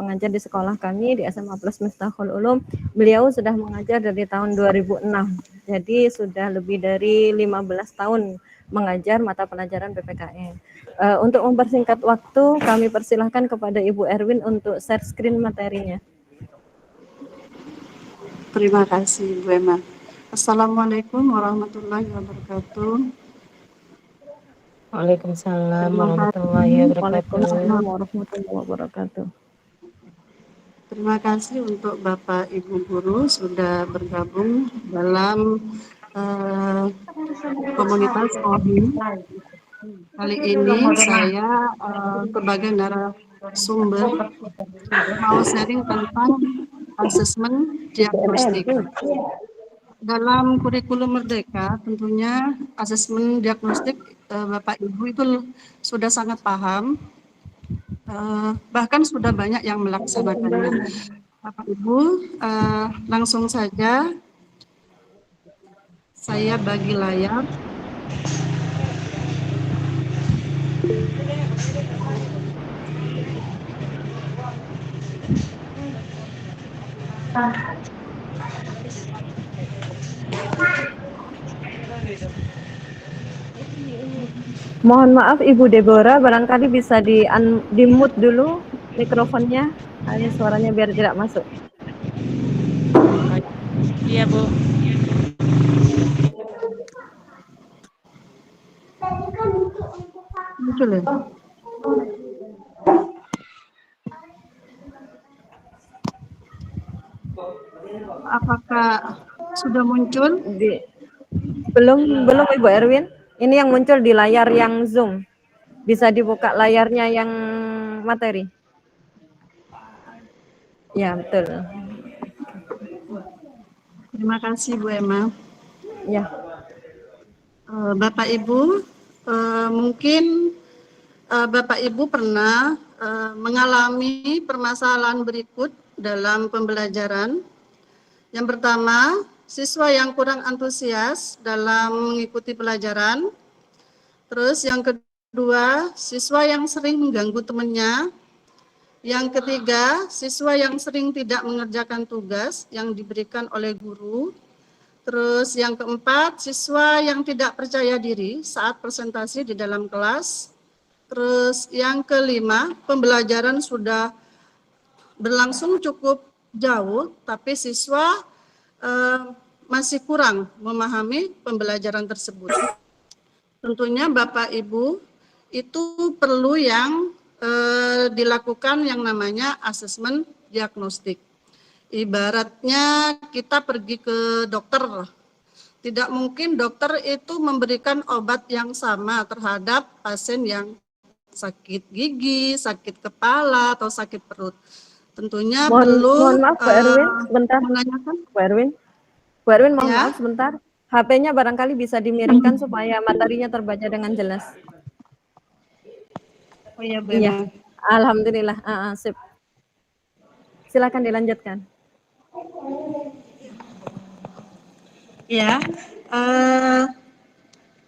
mengajar di sekolah kami di SMA Plus Miftahul Ulum. Beliau sudah mengajar dari tahun 2006. Jadi sudah lebih dari 15 tahun mengajar mata pelajaran PPKN. Untuk mempersingkat waktu, kami persilahkan kepada Ibu Erwin untuk share screen materinya. Terima kasih Bu Emma. Assalamualaikum warahmatullahi wabarakatuh. Waalaikumsalam Terima warahmatullahi kasih. wabarakatuh. Waalaikumsalam warahmatullahi wabarakatuh. Terima kasih untuk Bapak Ibu guru sudah bergabung dalam komunitas OHIM. Kali ini saya sebagai narasumber mau sharing tentang asesmen diagnostik. Dalam kurikulum Merdeka tentunya asesmen diagnostik Bapak Ibu itu sudah sangat paham, bahkan sudah banyak yang melaksanakannya. Bapak Ibu, langsung saja saya bagi layar. Mohon maaf Ibu Deborah, barangkali bisa di-mute dulu mikrofonnya, hanya suaranya biar tidak masuk. Iya Bu. Muncul ya? Apakah sudah muncul? Belum Ibu Erwin. Ini yang muncul di layar yang Zoom. Bisa dibuka layarnya yang materi. Ya, betul. Terima kasih Bu Emma. Ya. Bapak Ibu, mungkin Bapak Ibu pernah mengalami permasalahan berikut dalam pembelajaran. Yang pertama, siswa yang kurang antusias dalam mengikuti pelajaran. Terus yang kedua, siswa yang sering mengganggu temannya. Yang ketiga, siswa yang sering tidak mengerjakan tugas yang diberikan oleh guru. Terus yang keempat, siswa yang tidak percaya diri saat presentasi di dalam kelas. Terus yang kelima, pembelajaran sudah berlangsung cukup jauh, tapi siswa masih kurang memahami pembelajaran tersebut. Tentunya Bapak Ibu itu perlu yang dilakukan yang namanya asesmen diagnostik. Ibaratnya kita pergi ke dokter, tidak mungkin dokter itu memberikan obat yang sama terhadap pasien yang sakit gigi, sakit kepala, atau sakit perut. Tentunya Mohon maaf Bu Erwin, sebentar. menanyakan. Bu Erwin mohon Ya. maaf sebentar. HP-nya barangkali bisa dimiringkan supaya materinya terbaca dengan jelas. Oh iya, Bu Iya. Emma. Alhamdulillah. Sip. Silakan dilanjutkan. Ya,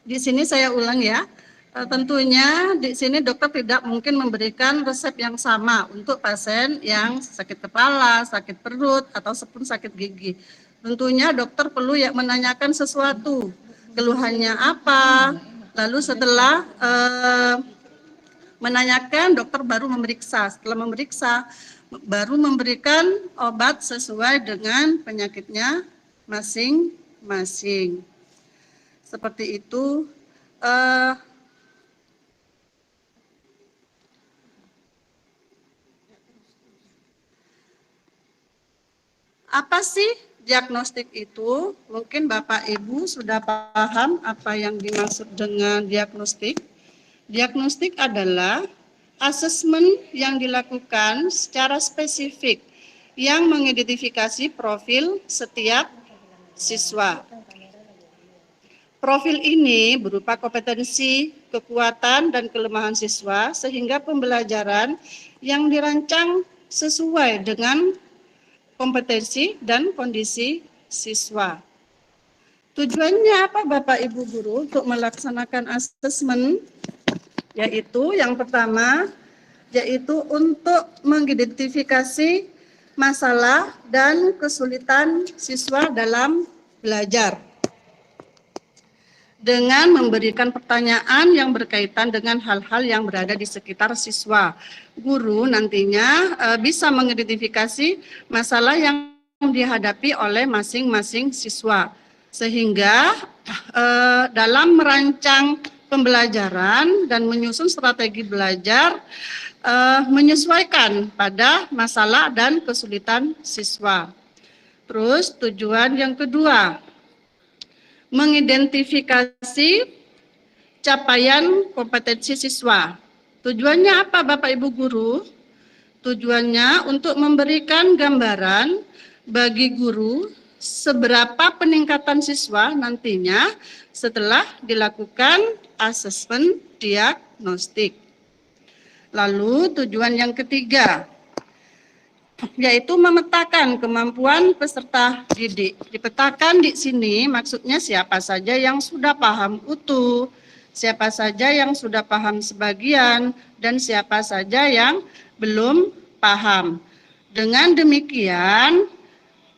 di sini saya ulang ya. Tentunya di sini dokter tidak mungkin memberikan resep yang sama untuk pasien yang sakit kepala, sakit perut, atau sakit gigi. Tentunya dokter perlu ya menanyakan sesuatu, keluhannya apa, lalu setelah menanyakan, dokter baru memeriksa. Setelah memeriksa, baru memberikan obat sesuai dengan penyakitnya masing-masing. Seperti itu. Apa sih diagnostik itu? Mungkin Bapak Ibu sudah paham apa yang dimaksud dengan diagnostik. Diagnostik adalah asesmen yang dilakukan secara spesifik yang mengidentifikasi profil setiap siswa. Profil ini berupa kompetensi, kekuatan, dan kelemahan siswa sehingga pembelajaran yang dirancang sesuai dengan kompetensi dan kondisi siswa. Tujuannya apa Bapak Ibu Guru untuk melaksanakan asesmen? Yaitu yang pertama, yaitu untuk mengidentifikasi masalah dan kesulitan siswa dalam belajar dengan memberikan pertanyaan yang berkaitan dengan hal-hal yang berada di sekitar siswa. Guru nantinya bisa mengidentifikasi masalah yang dihadapi oleh masing-masing siswa, sehingga dalam merancang pembelajaran dan menyusun strategi belajar menyesuaikan pada masalah dan kesulitan siswa. Terus tujuan yang kedua, mengidentifikasi capaian kompetensi siswa. Tujuannya apa Bapak Ibu Guru? Tujuannya untuk memberikan gambaran bagi guru seberapa peningkatan siswa nantinya setelah dilakukan asesmen diagnostik. Lalu tujuan yang ketiga, yaitu memetakan kemampuan peserta didik. Dipetakan di sini maksudnya siapa saja yang sudah paham utuh, siapa saja yang sudah paham sebagian, dan siapa saja yang belum paham. Dengan demikian,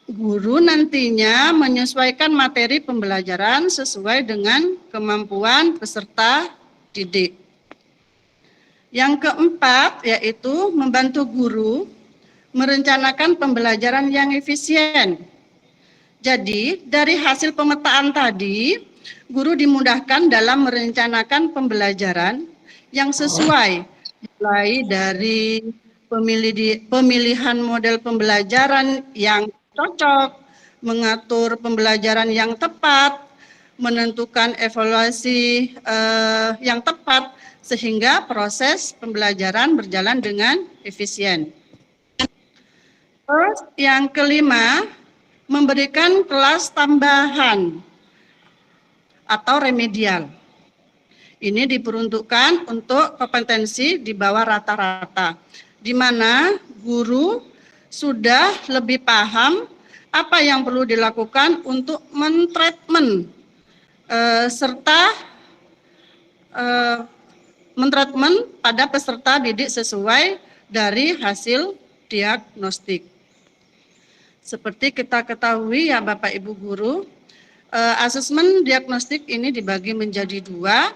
guru nantinya menyesuaikan materi pembelajaran sesuai dengan kemampuan peserta didik. Yang keempat, yaitu membantu guru merencanakan pembelajaran yang efisien. Jadi, dari hasil pemetaan tadi, guru dimudahkan dalam merencanakan pembelajaran yang sesuai, mulai dari pemilihan model pembelajaran yang cocok, mengatur pembelajaran yang tepat, menentukan evaluasi yang tepat, sehingga proses pembelajaran berjalan dengan efisien. Terus yang kelima, memberikan kelas tambahan atau remedial. Ini diperuntukkan untuk kompetensi di bawah rata-rata, di mana guru sudah lebih paham apa yang perlu dilakukan untuk mentreatment serta mentreatment pada peserta didik sesuai dari hasil diagnostik. Seperti kita ketahui ya Bapak Ibu Guru, asesmen diagnostik ini dibagi menjadi dua.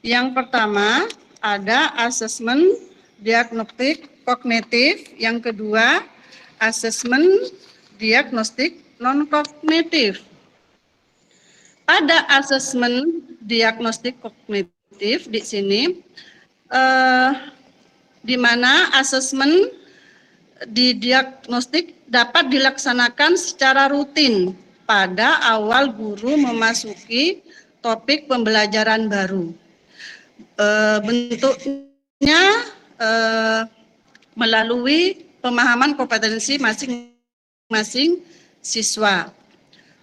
Yang pertama ada asesmen diagnostik kognitif, yang kedua asesmen diagnostik non-kognitif. Pada asesmen diagnostik kognitif di sini, di mana asesmen di diagnostik dapat dilaksanakan secara rutin pada awal guru memasuki topik pembelajaran baru. Bentuknya melalui pemahaman kompetensi masing-masing siswa.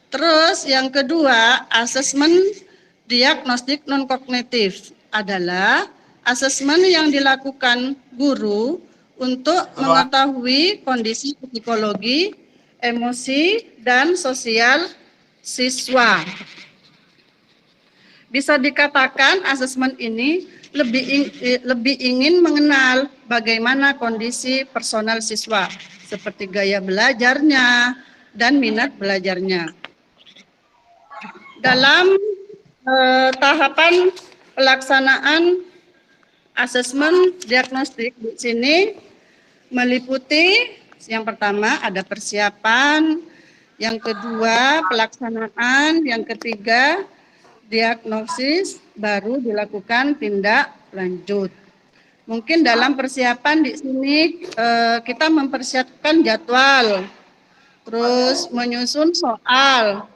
Terus yang kedua, asesmen diagnostik non-kognitif adalah asesmen yang dilakukan guru untuk mengetahui kondisi psikologi, emosi, dan sosial siswa. Bisa dikatakan asesmen ini lebih ingin mengenal bagaimana kondisi personal siswa, seperti gaya belajarnya dan minat belajarnya. Dalam tahapan pelaksanaan asesmen diagnostik di sini meliputi yang pertama ada persiapan, yang kedua pelaksanaan, yang ketiga diagnosis, baru dilakukan tindak lanjut. Mungkin dalam persiapan di sini kita mempersiapkan jadwal, terus menyusun soal,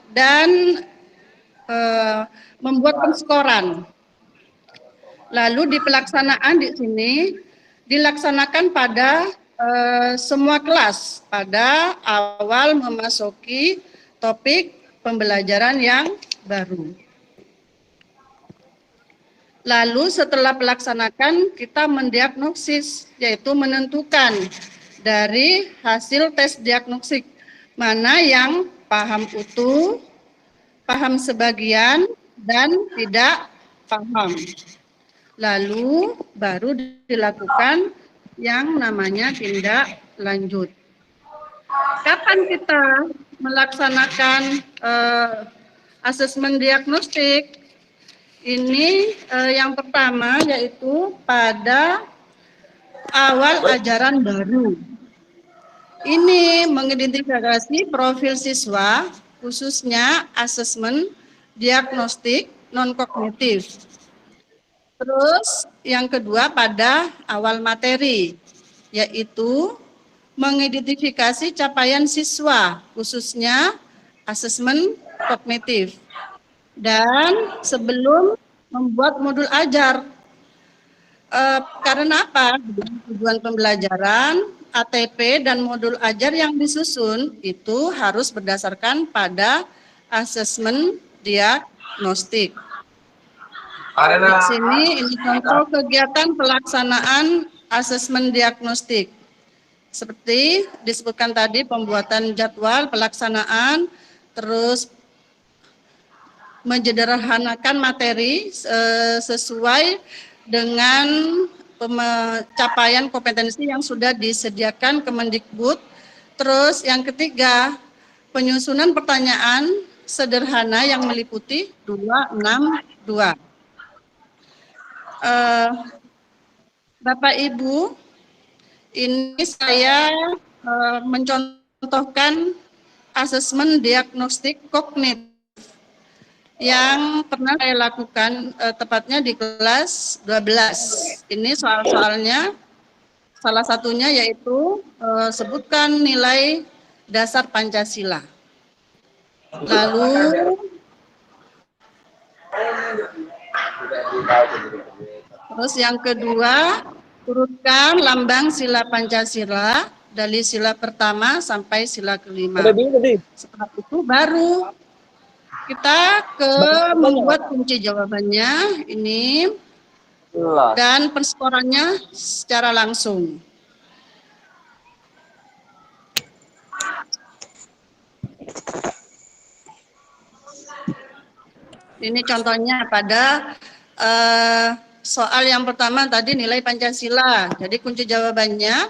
dan membuat penskoran. Lalu di pelaksanaan di sini dilaksanakan pada semua kelas pada awal memasuki topik pembelajaran yang baru. Lalu setelah pelaksanakan kita mendiagnosis, yaitu menentukan dari hasil tes diagnostik mana yang paham utuh, paham sebagian, dan tidak paham. Lalu baru dilakukan yang namanya tindak lanjut. Kapan kita melaksanakan asesmen diagnostik? Ini yang pertama yaitu pada awal ajaran baru. Ini mengidentifikasi profil siswa, khususnya asesmen diagnostik non-kognitif. Terus yang kedua pada awal materi, yaitu mengidentifikasi capaian siswa, khususnya asesmen kognitif. Dan sebelum membuat modul ajar, karena apa? Tujuan pembelajaran, ATP dan modul ajar yang disusun itu harus berdasarkan pada asesmen diagnostik. Di sini ini contoh kegiatan pelaksanaan asesmen diagnostik. Seperti disebutkan tadi, pembuatan jadwal pelaksanaan, terus menyederhanakan materi sesuai dengan capaian kompetensi yang sudah disediakan Kemendikbud. Terus yang ketiga, penyusunan pertanyaan sederhana yang meliputi 262. Bapak Ibu, ini saya mencontohkan asesmen diagnostik kognitif yang pernah saya lakukan, tepatnya di kelas 12. Ini soal-soalnya, salah satunya yaitu sebutkan nilai dasar Pancasila. Lalu terus yang kedua, urutkan lambang sila Pancasila dari sila pertama sampai sila kelima. Setelah itu baru kita membuat kunci jawabannya ini dan penskorannya secara langsung. Ini contohnya pada soal yang pertama tadi, nilai Pancasila. Jadi kunci jawabannya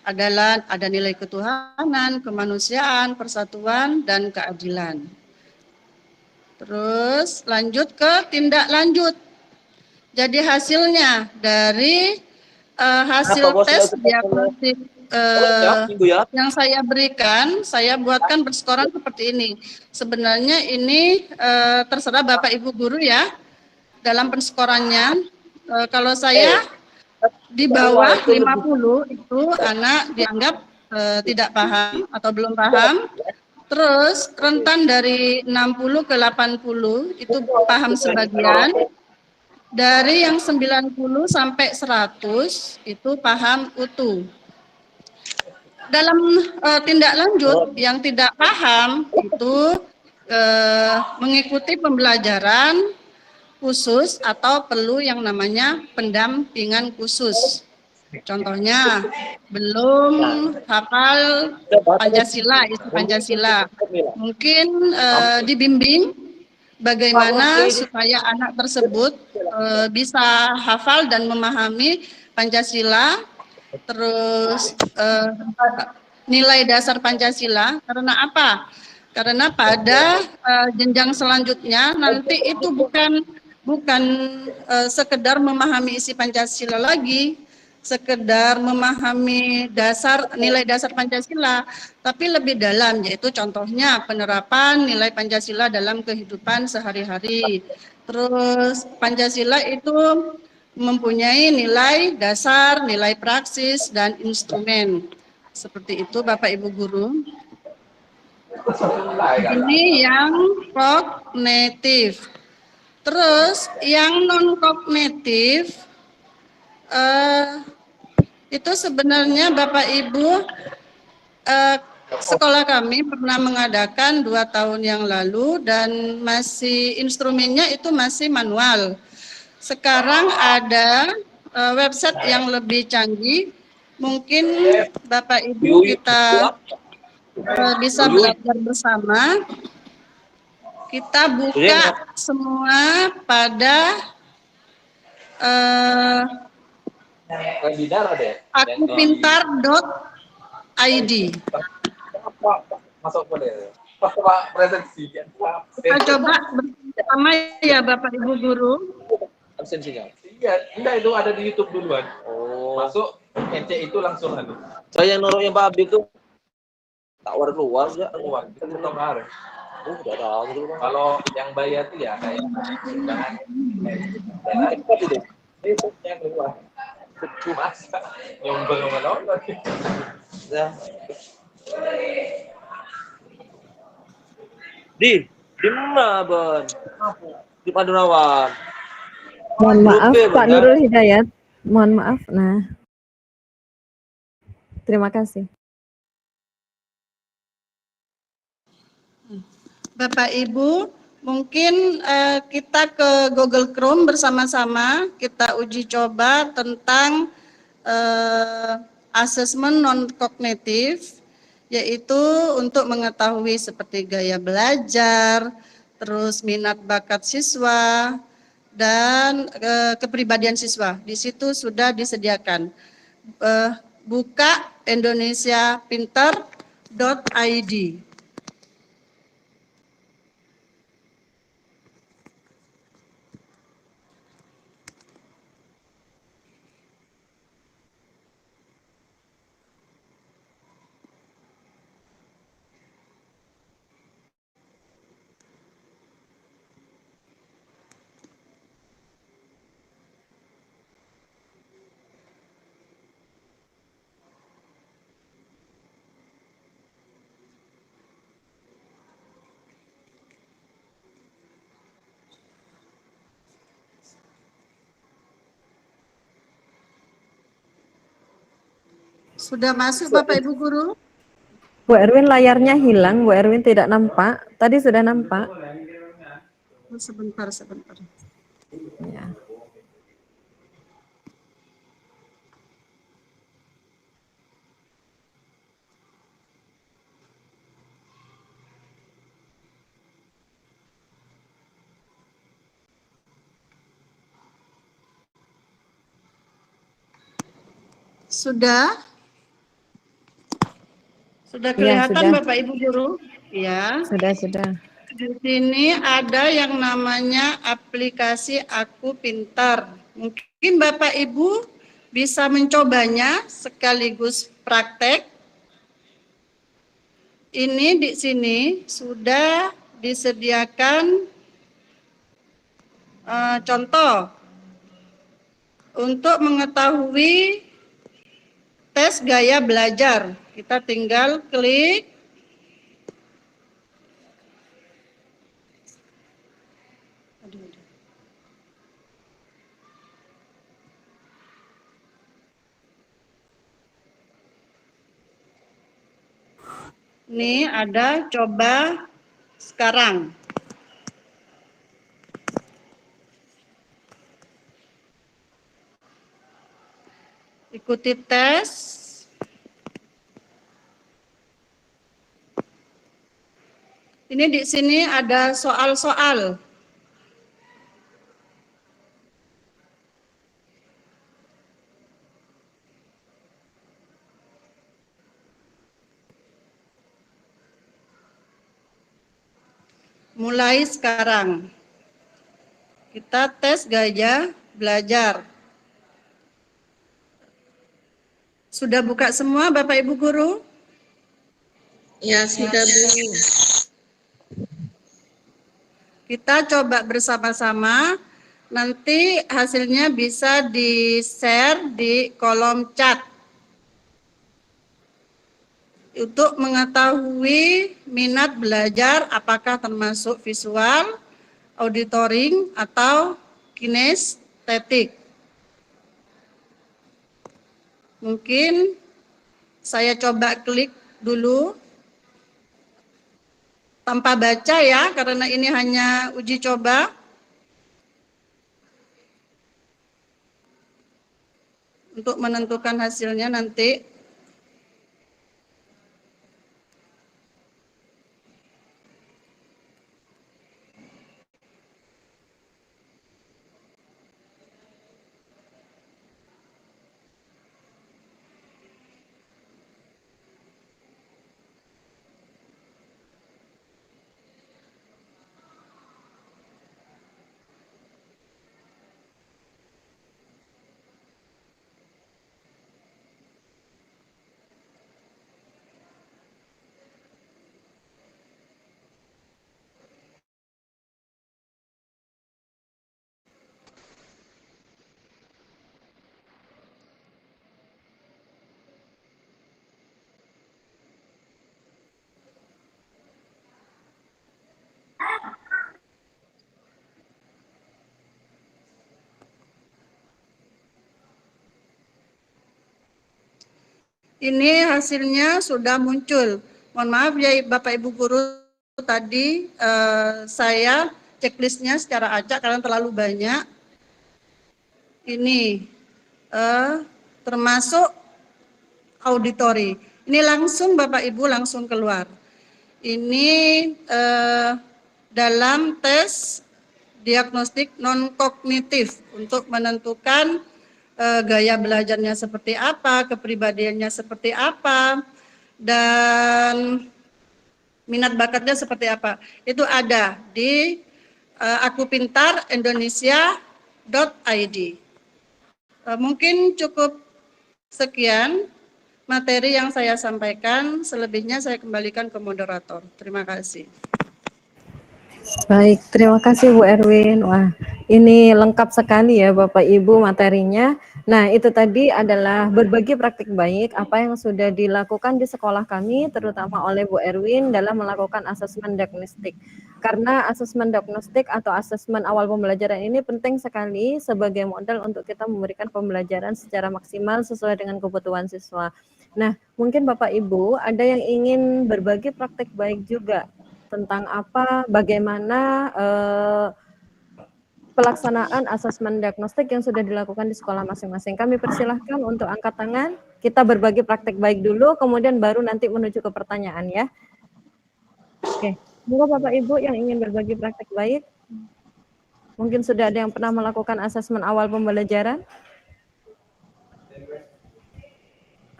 adalah ada nilai ketuhanan, kemanusiaan, persatuan, dan keadilan. Terus lanjut ke tindak lanjut. Jadi hasilnya dari hasil tes diagnostik yang saya berikan, saya buatkan perskoran seperti ini. Sebenarnya ini terserah Bapak Ibu guru ya, dalam perskorannya. Kalau saya di bawah 50 itu anak dianggap tidak paham atau belum paham. Terus rentan dari 60 ke 80 itu paham sebagian. Dari yang 90 sampai 100 itu paham utuh. Dalam tindak lanjut yang tidak paham itu mengikuti pembelajaran khusus atau perlu yang namanya pendampingan khusus. Contohnya belum hafal Pancasila, isi Pancasila. Mungkin dibimbing bagaimana supaya anak tersebut bisa hafal dan memahami Pancasila, terus nilai dasar Pancasila. Karena apa? Karena pada jenjang selanjutnya nanti itu bukan sekedar memahami isi Pancasila lagi, sekedar memahami nilai dasar Pancasila, tapi lebih dalam, yaitu contohnya penerapan nilai Pancasila dalam kehidupan sehari-hari. Terus Pancasila itu mempunyai nilai dasar, nilai praksis, dan instrumen. Seperti itu Bapak Ibu Guru. Ini yang kognitif. Terus yang non-kognitif, itu sebenarnya Bapak Ibu, sekolah kami pernah mengadakan 2 tahun yang lalu dan masih instrumennya itu masih manual. Sekarang ada website yang lebih canggih, mungkin Bapak Ibu kita bisa belajar bersama. Kita buka semua pada eh, webinar ada ya? akupintar.id. Masuk boleh. Pak presensi. Kita coba bersama ya Bapak Ibu Guru. Absensinya. Iya, enggak itu ada di YouTube duluan. Oh. Masuk NC itu langsung ada. Saya yang naruh yang Pak Abdi itu tak war keluar enggak? Keluar. Kita potong harus. Oh, udah tahu dulu. Kalau yang bayar itu ya kayak sumbangan. Itu yang keluar. Masa nyombol lagi. Ya. Di mana, Bon? Di Padurawan. Mohon maaf Pak Nurul Hidayat. Mohon maaf. Nah, terima kasih. Bapak Ibu, mungkin kita ke Google Chrome bersama-sama, kita uji coba tentang asesmen non-kognitif, yaitu untuk mengetahui seperti gaya belajar, terus minat bakat siswa, dan kepribadian siswa. Di situ sudah disediakan. Buka indonesiapinter.id. Sudah masuk Bapak Ibu Guru? Bu Erwin layarnya hilang, Bu Erwin tidak nampak. Tadi sudah nampak. Sebentar. Ya. Sudah? Sudah Iya, kelihatan sudah. Bapak Ibu Guru? Ya. Sudah. Di sini ada yang namanya aplikasi Aku Pintar. Mungkin Bapak Ibu bisa mencobanya sekaligus praktek. Ini di sini sudah disediakan contoh untuk mengetahui tes gaya belajar. Kita tinggal klik. Ini ada coba sekarang. Ikuti tes. Ini di sini ada soal-soal. Mulai sekarang. Kita tes gaya belajar. Sudah buka semua Bapak Ibu Guru? Ya, sudah Bu. Kita coba bersama-sama. Nanti hasilnya bisa di-share di kolom chat. Untuk mengetahui minat belajar apakah termasuk visual, auditoring, atau kinestetik. Mungkin saya coba klik dulu tanpa baca ya, karena ini hanya uji coba. Untuk menentukan hasilnya nanti. ini hasilnya sudah muncul. Mohon maaf ya Bapak Ibu guru, tadi saya checklistnya secara acak karena terlalu banyak. Ini termasuk auditori. Ini langsung Bapak Ibu langsung keluar. Ini dalam tes diagnostik non-kognitif untuk menentukan gaya belajarnya seperti apa, kepribadiannya seperti apa, dan minat bakatnya seperti apa. Itu ada di akupintarindonesia.id. Mungkin cukup sekian materi yang saya sampaikan, selebihnya saya kembalikan ke moderator. Terima kasih. Baik, terima kasih Bu Erwin. Wah, ini lengkap sekali ya Bapak Ibu materinya. Nah, itu tadi adalah berbagi praktik baik apa yang sudah dilakukan di sekolah kami, terutama oleh Bu Erwin dalam melakukan asesmen diagnostik. Karena asesmen diagnostik atau asesmen awal pembelajaran ini penting sekali sebagai modal untuk kita memberikan pembelajaran secara maksimal sesuai dengan kebutuhan siswa. Nah, mungkin Bapak Ibu ada yang ingin berbagi praktik baik juga tentang bagaimana pelaksanaan asesmen diagnostik yang sudah dilakukan di sekolah masing-masing. Kami persilahkan untuk angkat tangan, kita berbagi praktik baik dulu, kemudian baru nanti menuju ke pertanyaan ya. Oke, monggo Bapak Ibu yang ingin berbagi praktik baik. Mungkin sudah ada yang pernah melakukan asesmen awal pembelajaran?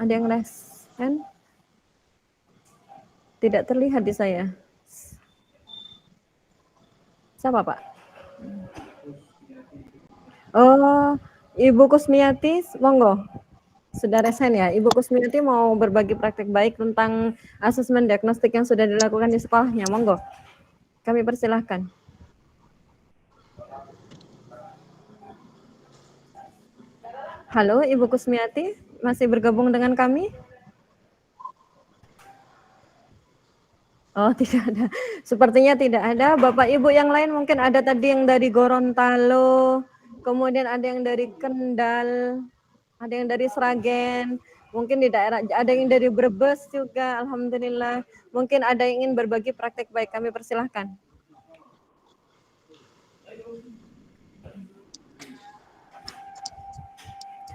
Ada yang raise hand? Tidak terlihat di saya. Siapa Pak? Oh, Ibu Kusmiati, monggo. Sudah resen ya, Ibu Kusmiati mau berbagi praktik baik tentang asesmen diagnostik yang sudah dilakukan di sekolahnya, monggo. Kami persilahkan. Halo, Ibu Kusmiati, masih bergabung dengan kami? Oh, tidak ada. Sepertinya tidak ada. Bapak Ibu yang lain mungkin ada tadi yang dari Gorontalo, kemudian ada yang dari Kendal, ada yang dari Sragen, mungkin di daerah, ada yang dari Brebes juga, alhamdulillah. Mungkin ada yang ingin berbagi praktek baik, kami persilahkan.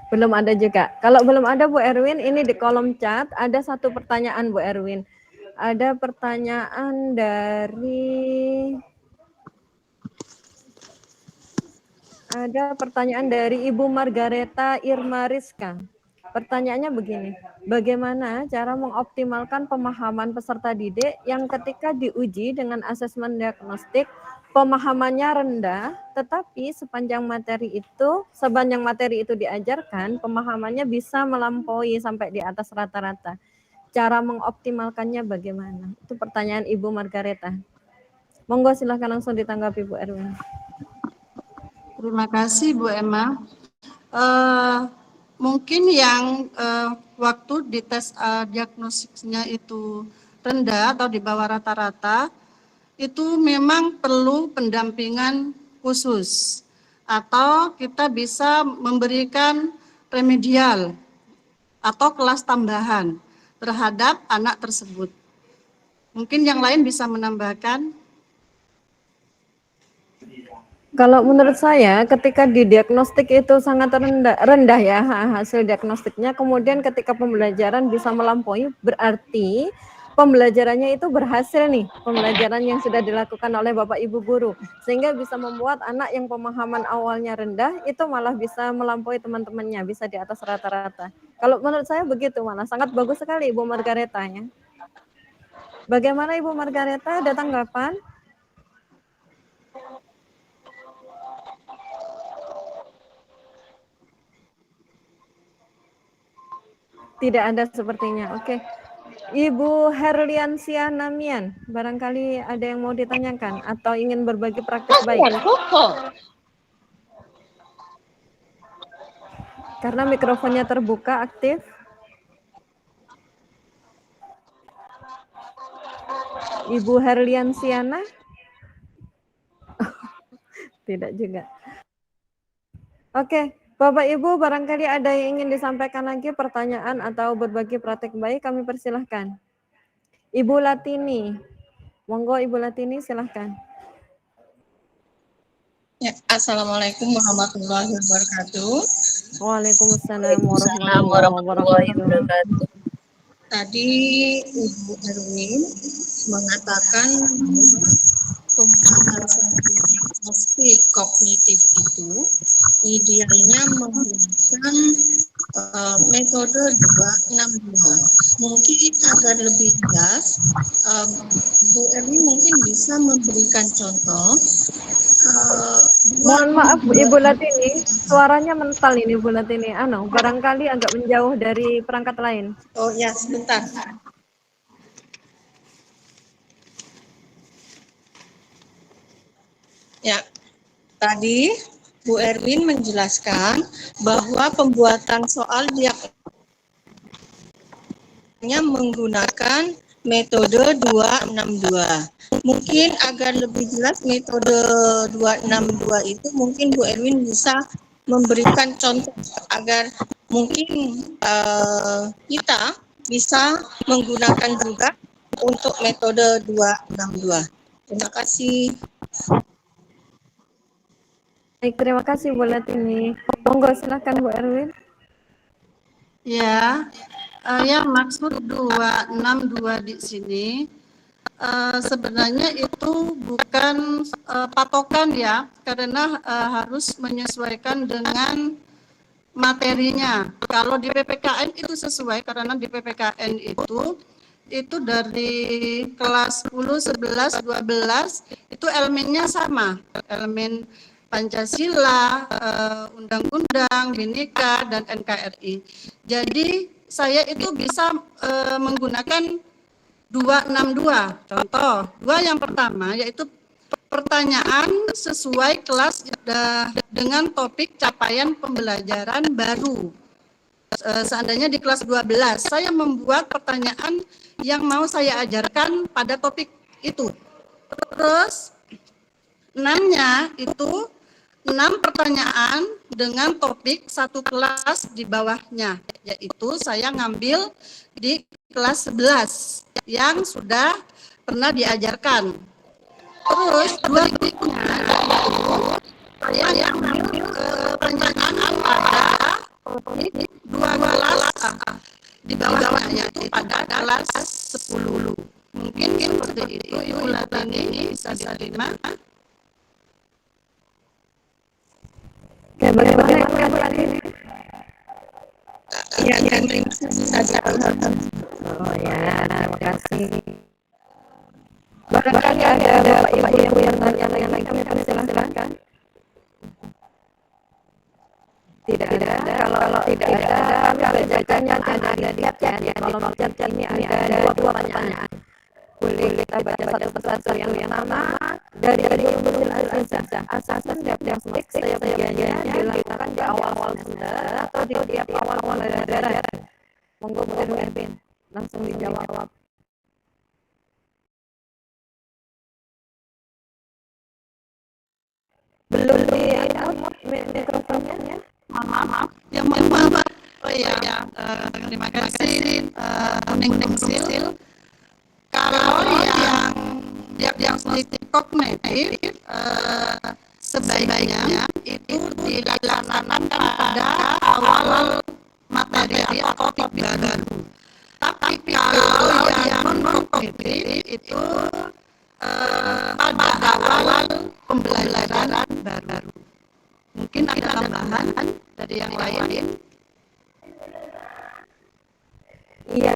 Belum ada juga. Kalau belum ada Bu Erwin, ini di kolom chat ada satu pertanyaan Bu Erwin. Ada pertanyaan dari Ibu Margareta Irma Rizka. Pertanyaannya begini, bagaimana cara mengoptimalkan pemahaman peserta didik yang ketika diuji dengan asesmen diagnostik pemahamannya rendah, tetapi sepanjang materi itu diajarkan, pemahamannya bisa melampaui sampai di atas rata-rata. Cara mengoptimalkannya bagaimana? Itu pertanyaan Ibu Margareta. Monggo silahkan langsung ditanggapi Bu Erwin. Terima kasih Bu Emma. Mungkin yang waktu di tes diagnosisnya itu rendah atau di bawah rata-rata, itu memang perlu pendampingan khusus atau kita bisa memberikan remedial atau kelas tambahan terhadap anak tersebut. Mungkin yang lain bisa menambahkan. Kalau menurut saya ketika di diagnostik itu sangat rendah ya hasil diagnostiknya, kemudian ketika pembelajaran bisa melampaui berarti pembelajarannya itu berhasil nih, pembelajaran yang sudah dilakukan oleh Bapak Ibu guru, sehingga bisa membuat anak yang pemahaman awalnya rendah itu malah bisa melampaui teman-temannya, bisa di atas rata-rata. Kalau menurut saya begitu, malah sangat bagus sekali Ibu Margareta ya. Bagaimana Ibu Margareta, ada tanggapan? Tidak ada sepertinya. Oke. Ibu Herliansia Namian, barangkali ada yang mau ditanyakan atau ingin berbagi praktik baik. Karena mikrofonnya terbuka, aktif. Ibu Herliansiana? Tidak juga. Oke, Bapak Ibu, barangkali ada yang ingin disampaikan lagi, pertanyaan atau berbagi praktek baik, kami persilahkan. Ibu Latini, monggo Ibu Latini silahkan. Ya, Assalamualaikum warahmatullahi wabarakatuh. Waalaikumsalam warahmatullahi wabarakatuh. Tadi Ibu Erwin mengatakan bahwa pembahasan aspek kognitif itu idealnya menggunakan metode 262. Mungkin agar lebih jelas, Bu Erwin mungkin bisa memberikan contoh. Mohon maaf Ibu Latini, suaranya mental ini Ibu Latini. Barangkali agak menjauh dari perangkat lain. Oh ya, sebentar. Ya, tadi Bu Erwin menjelaskan bahwa pembuatan soal diagnosnya menggunakan metode 262. Mungkin agar lebih jelas metode 262 itu mungkin Bu Erwin bisa memberikan contoh agar mungkin kita bisa menggunakan juga untuk metode 262. Terima kasih. Baik, terima kasih Bu Latini. Monggo silakan Bu Erwin. Ya, yang maksud 262 di sini sebenarnya itu bukan patokan ya, karena harus menyesuaikan dengan materinya. Kalau di PPKN itu sesuai, karena di PPKN itu dari kelas 10, 11, 12 itu elemennya sama, elemen Pancasila, Undang-Undang, Bhinneka, dan NKRI. Jadi saya itu bisa menggunakan 262. Contoh, dua yang pertama yaitu pertanyaan sesuai kelas dengan topik capaian pembelajaran baru. Seandainya di kelas 12, saya membuat pertanyaan yang mau saya ajarkan pada topik itu. Terus 6-nya itu 6 pertanyaan dengan topik satu kelas di bawahnya, yaitu saya ngambil di kelas 11 yang sudah pernah diajarkan. Terus 2 berikutnya saya yang ngambil pertanyaan pada topik 2 kelas di bawahnya, yaitu pada kelas 10. Mungkin seperti itu Ibu Latini, bisa diterima. Oke, bagaimana Ibu Latini? Ya, terima kasih. Oh ya, terima kasih. Barangkali ada Bapak Ibu yang bertanya lagi, kami persilahkan. Tidak ada. Kalau tidak ada, kami bacakan yang ada di chat ya. Kalau chat ini ada dua pertanyaan. Boleh kita baca satu persatu. Yang pertama dari Ibu Al-Izzah. Assessment diagnostik saya dilakukan di awal semester atau di tiap awal pembelajaran. Monggo Bu Erwin langsung dijawab. Belum di mikrofonnya. Maaf. Yang maaf. Oh iya. Terima kasih Kuning Sil. Kalau yang diagnostik kognitif sebaiknya itu dilaksanakan pada awal materi atau topik baru. Tapi kalau yang non kognitif itu pada awal pembelajaran baru. Mungkin ada tambahan dari yang lain. Iya,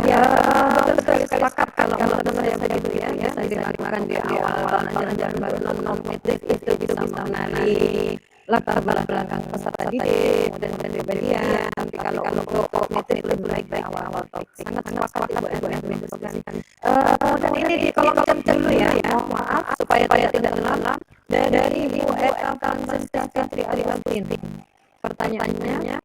betul sepakat kalau menurut saya begitu ya. Bisa dilakukan di awal pembelajaran baru non-kognitif itu bisa mengenali latar belakang peserta didik, kemudian kepribadian. Tapi kalau untuk kognitif lebih baik di awal topik. Sangat sepakat Ibu Erwin diskusikan. Kemudian ini di kolom chat dulu ya. Mohon maaf supaya tidak lama. Dari Ibu Eka Francisca Fitri Alilatin. Pertanyaannya,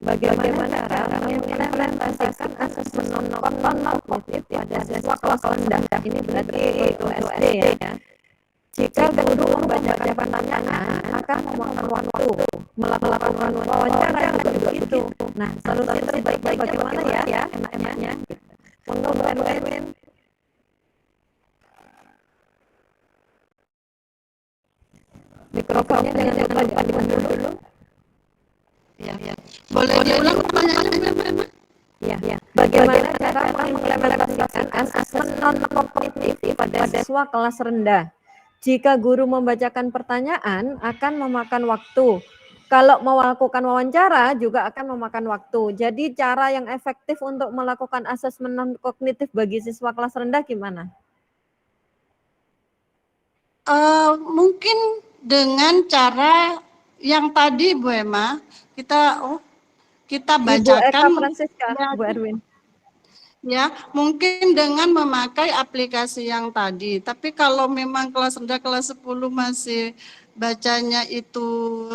bagaimana cara mengimplementasikan asesmen non-kognitif pada siswa kelas rendah? Ini berarti itu SD ya. Jika guru membacakan pertanyaan akan memakan waktu, melakukan wawancara juga begitu. Nah, solusi terbaiknya bagaimana ya? Enaknya. Monggo Bu Erwin. Mikrofonnya jangan lupa diaktifkan dulu. Ya. Boleh diulang pertanyaannya, Mbak? Ya. Bagaimana cara mengimplementasikan asesmen non-kognitif pada siswa kelas rendah? Jika guru membacakan pertanyaan akan memakan waktu. Kalau melakukan wawancara juga akan memakan waktu. Jadi cara yang efektif untuk melakukan asesmen non-kognitif bagi siswa kelas rendah gimana? Mungkin dengan cara yang tadi Bu Emma, kita Ibu Eka bacakan Francisca, ya, Bu Erwin. ya, mungkin dengan memakai aplikasi yang tadi. Tapi kalau memang kelas rendah kelas 10 masih bacanya itu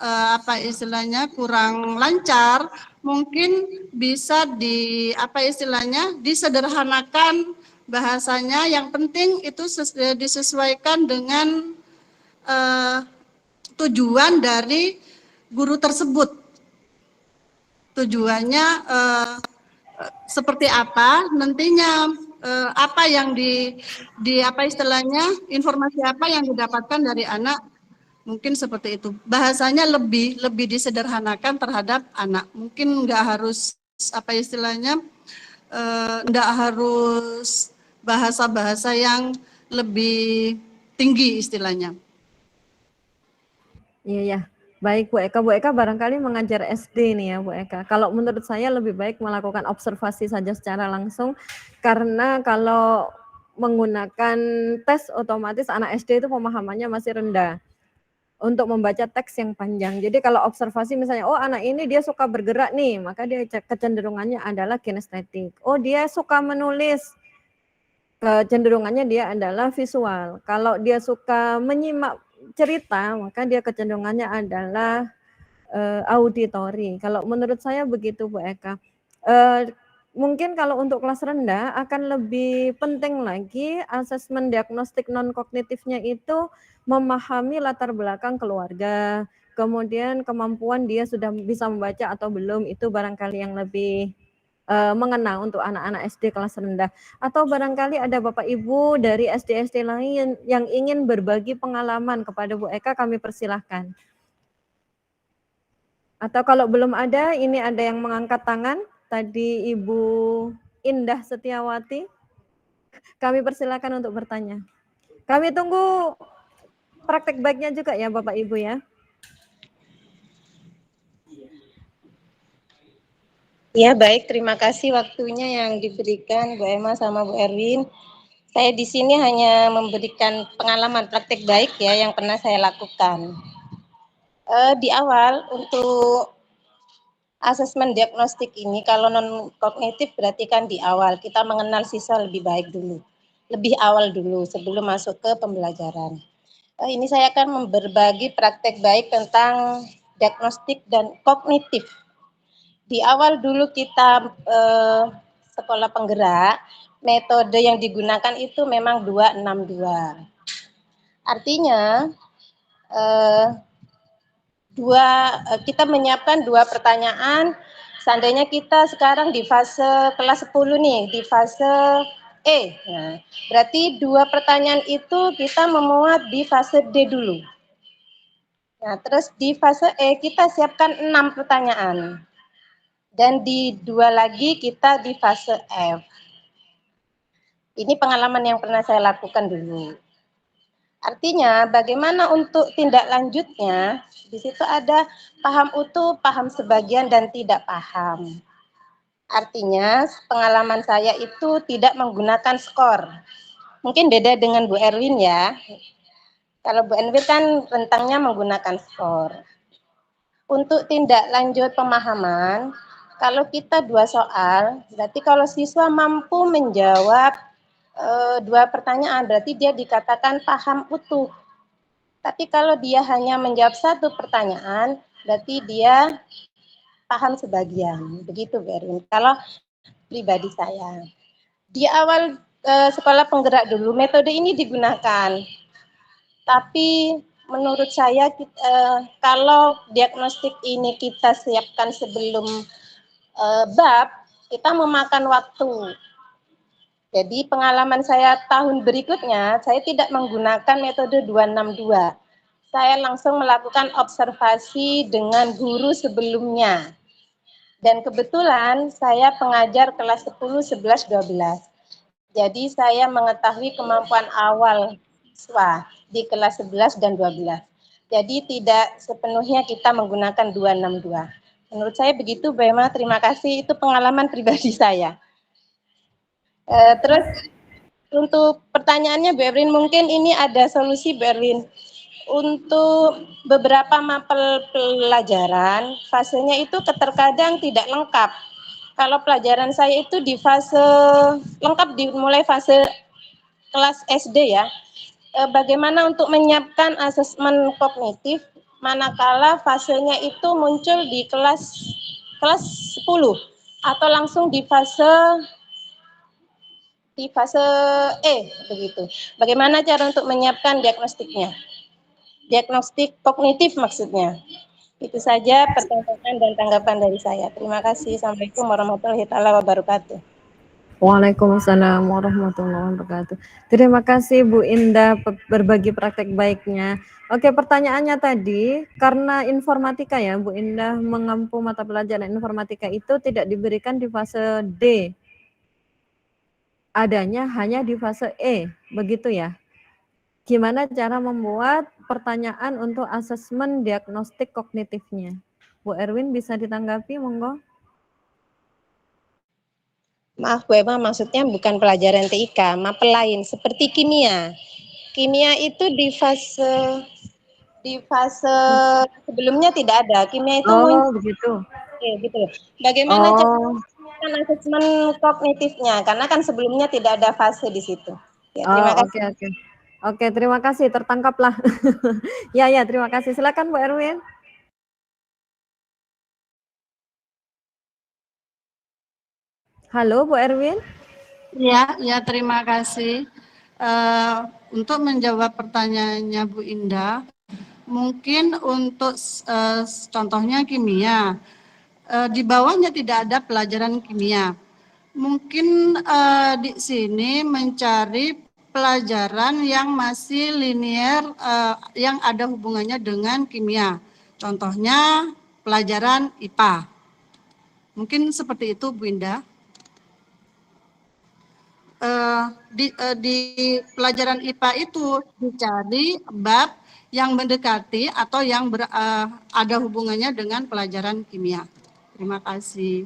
apa istilahnya kurang lancar, mungkin bisa disederhanakan bahasanya. Yang penting itu disesuaikan dengan tujuan dari guru tersebut. Tujuannya seperti apa nantinya, apa yang apa istilahnya, informasi apa yang didapatkan dari anak, mungkin seperti itu. Bahasanya lebih disederhanakan terhadap anak. Mungkin nggak harus apa istilahnya, nggak harus bahasa-bahasa yang lebih tinggi istilahnya. Iya. Baik Bu Eka. Bu Eka barangkali mengajar SD nih ya Bu Eka. Kalau menurut saya lebih baik melakukan observasi saja secara langsung, karena kalau menggunakan tes otomatis anak SD itu pemahamannya masih rendah untuk membaca teks yang panjang. Jadi kalau observasi misalnya, oh anak ini dia suka bergerak nih, maka dia kecenderungannya adalah kinestetik. Oh dia suka menulis, kecenderungannya dia adalah visual. Kalau dia suka menyimak cerita, maka dia kecenderungannya adalah auditori. Kalau menurut saya begitu Bu Eka. Mungkin kalau untuk kelas rendah akan lebih penting lagi asesmen diagnostik non kognitifnya itu memahami latar belakang keluarga, kemudian kemampuan dia sudah bisa membaca atau belum, itu barangkali yang lebih mengena untuk anak-anak SD kelas rendah. Atau barangkali ada Bapak Ibu dari SD-SD lain yang ingin berbagi pengalaman kepada Bu Eka, kami persilahkan. Atau kalau belum ada, ini ada yang mengangkat tangan, tadi Ibu Indah Setiawati. Kami persilakan untuk bertanya. Kami tunggu praktek baiknya juga ya Bapak Ibu ya. Ya baik, terima kasih waktunya yang diberikan Bu Emma sama Bu Erwin. Saya di sini hanya memberikan pengalaman praktek baik ya yang pernah saya lakukan. Di awal untuk asesmen diagnostik ini, kalau non kognitif berarti kan di awal kita mengenal siswa lebih baik dulu, lebih awal dulu sebelum masuk ke pembelajaran. Ini saya akan berbagi praktek baik tentang diagnostik dan kognitif. Di awal dulu kita sekolah penggerak, metode yang digunakan itu memang 262. Artinya kita menyiapkan 2 pertanyaan. Seandainya kita sekarang di fase kelas 10 nih, di fase E. Nah, berarti 2 pertanyaan itu kita memuat di fase D dulu. Nah, terus di fase E kita siapkan 6 pertanyaan. Dan di 2 lagi kita di fase F. Ini pengalaman yang pernah saya lakukan dulu. Artinya bagaimana untuk tindak lanjutnya, di situ ada paham utuh, paham sebagian, dan tidak paham. Artinya pengalaman saya itu tidak menggunakan skor. Mungkin beda dengan Bu Erwin ya. Kalau Bu Erwin kan rentangnya menggunakan skor. Untuk tindak lanjut pemahaman, kalau kita 2 soal, berarti kalau siswa mampu menjawab 2 pertanyaan, berarti dia dikatakan paham utuh. Tapi kalau dia hanya menjawab 1 pertanyaan, berarti dia paham sebagian. Begitu, Bu Erwin. Kalau pribadi saya. Di awal sekolah penggerak dulu, metode ini digunakan. Tapi menurut saya kalau diagnostik ini kita siapkan sebelum bab, kita memakan waktu. Jadi pengalaman saya tahun berikutnya, saya tidak menggunakan metode 262. Saya langsung melakukan observasi dengan guru sebelumnya. Dan kebetulan saya pengajar kelas 10, 11, 12. Jadi saya mengetahui kemampuan awal siswa di kelas 11 dan 12. Jadi tidak sepenuhnya kita menggunakan 262. Menurut saya begitu, Bu Emma. Terima kasih. Itu pengalaman pribadi saya. Terus untuk pertanyaannya Bu Erwin, mungkin ini ada solusi Bu Erwin. Untuk beberapa mapel pelajaran, fasenya itu terkadang tidak lengkap. Kalau pelajaran saya itu di fase lengkap, dimulai fase kelas SD ya. Bagaimana untuk menyiapkan asesmen kognitif manakala fasenya itu muncul di kelas 10 atau langsung di fase E begitu. Bagaimana cara untuk menyiapkan diagnostiknya? Diagnostik kognitif maksudnya. Itu saja pertanyaan dan tanggapan dari saya. Terima kasih. Assalamualaikum warahmatullahi wabarakatuh. Waalaikumsalam warahmatullahi wabarakatuh. Terima kasih Bu Indah berbagi praktek baiknya. Oke, pertanyaannya tadi, karena informatika ya, Bu Indah mengampu mata pelajaran informatika itu tidak diberikan di fase D. Adanya hanya di fase E, begitu ya? Gimana cara membuat pertanyaan untuk asesmen diagnostik kognitifnya? Bu Erwin bisa ditanggapi, monggo. Maaf Bu Emma, maksudnya bukan pelajaran TIK, mapel lain seperti kimia. Kimia itu di fase sebelumnya tidak ada. Kimia itu muncul Begitu. gitu. Bagaimana cara Oh. asesmen kognitifnya? Karena kan sebelumnya tidak ada fase di situ. Ya, terima kasih. Oke. Oke, terima kasih, tertangkaplah. Ya, terima kasih. Silakan Bu Erwin. Halo Bu Erwin. Ya, terima kasih. Untuk menjawab pertanyaannya Bu Indah, mungkin untuk contohnya kimia, di bawahnya tidak ada pelajaran kimia. Mungkin di sini mencari pelajaran yang masih linier, yang ada hubungannya dengan kimia. Contohnya pelajaran IPA. Mungkin seperti itu Bu Indah. Di pelajaran IPA itu dicari bab yang mendekati atau yang ada hubungannya dengan pelajaran kimia. Terima kasih.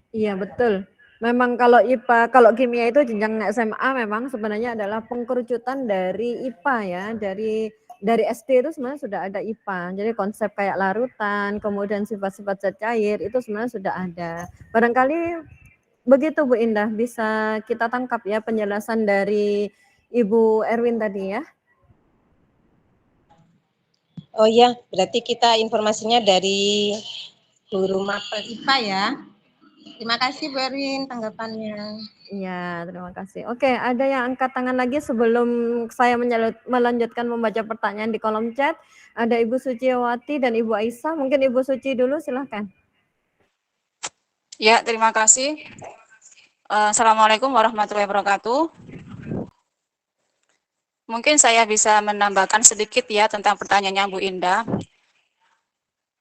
Iya, betul. Memang kalau IPA, kalau kimia itu jenjang SMA memang sebenarnya adalah pengkerucutan dari IPA ya, dari SD itu sebenarnya sudah ada IPA. Jadi konsep kayak larutan, kemudian sifat-sifat zat cair itu sebenarnya sudah ada. Barangkali begitu Bu Indah, bisa kita tangkap ya penjelasan dari Ibu Erwin tadi ya. Oh iya, berarti kita informasinya dari guru mapel IPA ya. Terima kasih Bu Erwin tanggapannya. Iya, terima kasih. Oke, ada yang angkat tangan lagi sebelum saya melanjutkan membaca pertanyaan di kolom chat. Ada Ibu Suciwati dan Ibu Aisyah. Mungkin Ibu Suci dulu, silahkan. Ya, terima kasih. Assalamualaikum warahmatullahi wabarakatuh. Mungkin saya bisa menambahkan sedikit ya tentang pertanyaannya Bu Indah.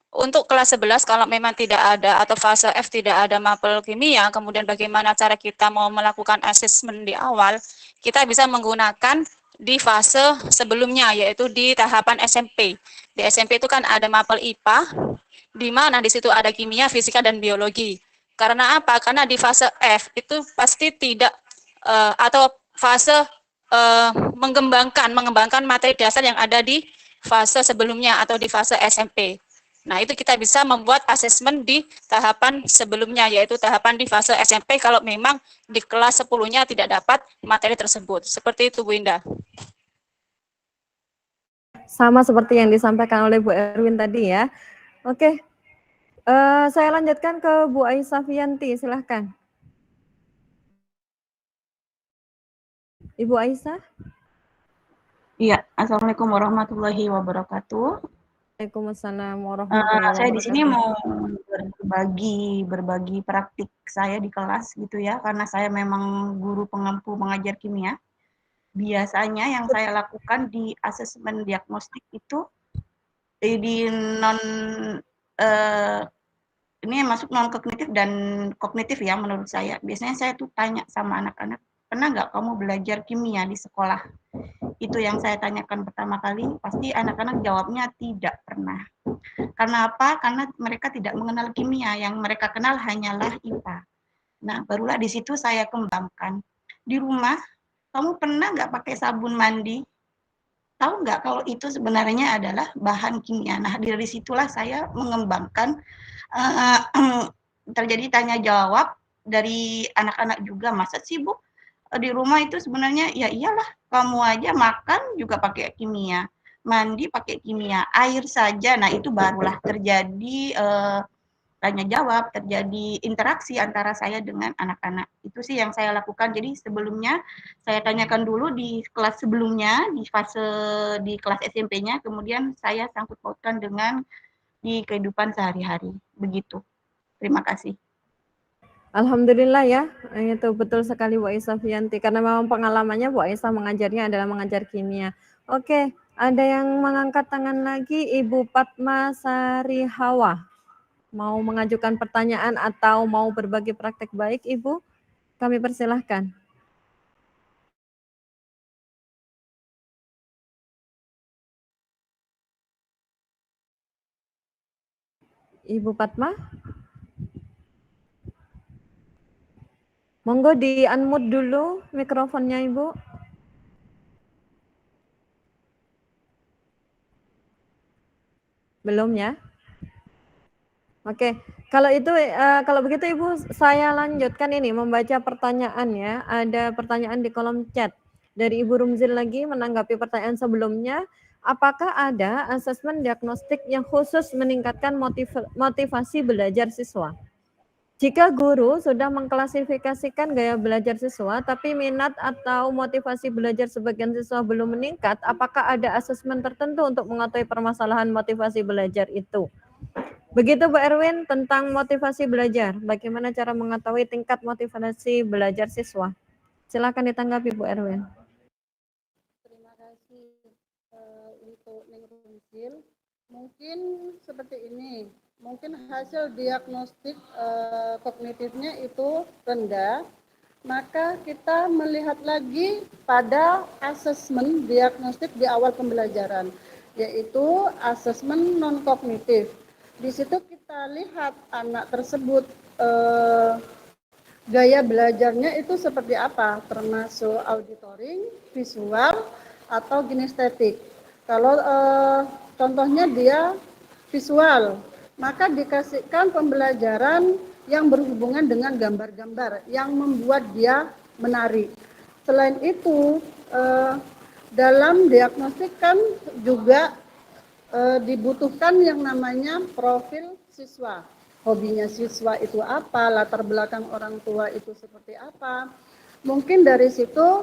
Untuk kelas 11 kalau memang tidak ada atau fase F tidak ada mapel kimia, kemudian bagaimana cara kita mau melakukan asesmen di awal, kita bisa menggunakan di fase sebelumnya, yaitu di tahapan SMP. Di SMP itu kan ada mapel IPA, di mana di situ ada kimia, fisika, dan biologi. Karena apa? Karena di fase F itu pasti tidak atau fase mengembangkan materi dasar yang ada di fase sebelumnya atau di fase SMP. Nah, itu kita bisa membuat asesmen di tahapan sebelumnya, yaitu tahapan di fase SMP kalau memang di kelas 10-nya tidak dapat materi tersebut. Seperti itu, Bu Indah. Sama seperti yang disampaikan oleh Bu Erwin tadi ya. Oke, saya lanjutkan ke Bu Aisyah Fianti, silahkan. Ibu Aisyah. Iya, Assalamualaikum warahmatullahi wabarakatuh. Waalaikumsalam warahmatullahi Saya di sini wabarakatuh. mau berbagi praktik saya di kelas gitu ya, karena saya memang guru pengampu mengajar kimia. Biasanya yang saya lakukan di asesmen diagnostik itu di non eh, ini masuk non kognitif dan kognitif ya menurut saya. Biasanya saya tuh tanya sama anak-anak, pernah nggak kamu belajar kimia di sekolah? Itu yang saya tanyakan pertama kali, pasti anak-anak jawabnya tidak pernah. Karena apa? Karena mereka tidak mengenal kimia, yang mereka kenal hanyalah IPA. Nah, barulah di situ saya kembangkan. Di rumah, kamu pernah nggak pakai sabun mandi? Tahu nggak kalau itu sebenarnya adalah bahan kimia? Nah, dari situlah saya mengembangkan uh, terjadi tanya jawab dari anak-anak juga. Masa sih Bu, di rumah itu sebenarnya ya iyalah, kamu aja makan juga pakai kimia, mandi pakai kimia, air saja. Nah, itu barulah terjadi tanya jawab, terjadi interaksi antara saya dengan anak-anak. Itu sih yang saya lakukan. Jadi sebelumnya saya tanyakan dulu di kelas sebelumnya, di fase di kelas SMP-nya, kemudian saya sangkut pautkan dengan di kehidupan sehari-hari. Begitu. Terima kasih. Alhamdulillah ya, itu betul sekali Bu Aisyah Fianti, karena memang pengalamannya Bu Aisyah mengajarnya adalah mengajar kimia. Oke, ada yang mengangkat tangan lagi, Ibu Fatma Sarihawa. Mau mengajukan pertanyaan atau mau berbagi praktek baik, Ibu? Kami persilahkan. Ibu Fatma? Monggo di-unmute dulu mikrofonnya, Ibu. Belum ya? Oke, kalau itu kalau begitu Ibu, saya lanjutkan ini membaca pertanyaan ya. Ada pertanyaan di kolom chat dari Ibu Rumzil lagi menanggapi pertanyaan sebelumnya. Apakah ada asesmen diagnostik yang khusus meningkatkan motivasi belajar siswa? Jika guru sudah mengklasifikasikan gaya belajar siswa, tapi minat atau motivasi belajar sebagian siswa belum meningkat, apakah ada asesmen tertentu untuk mengetahui permasalahan motivasi belajar itu? Begitu Bu Erwin tentang motivasi belajar. Bagaimana cara mengetahui tingkat motivasi belajar siswa? Silakan ditanggapi Bu Erwin. Terima kasih untuk Neng Rumsil. Mungkin seperti ini. Mungkin hasil diagnostik kognitifnya itu rendah, maka kita melihat lagi pada asesmen diagnostik di awal pembelajaran, yaitu asesmen non kognitif. Di situ kita lihat anak tersebut gaya belajarnya itu seperti apa, termasuk auditoring, visual, atau kinestetik. Kalau contohnya dia visual, maka dikasihkan pembelajaran yang berhubungan dengan gambar-gambar yang membuat dia menarik. Selain itu, dalam diagnostik kan juga dibutuhkan yang namanya profil siswa. Hobinya siswa itu apa, latar belakang orang tua itu seperti apa. Mungkin dari situ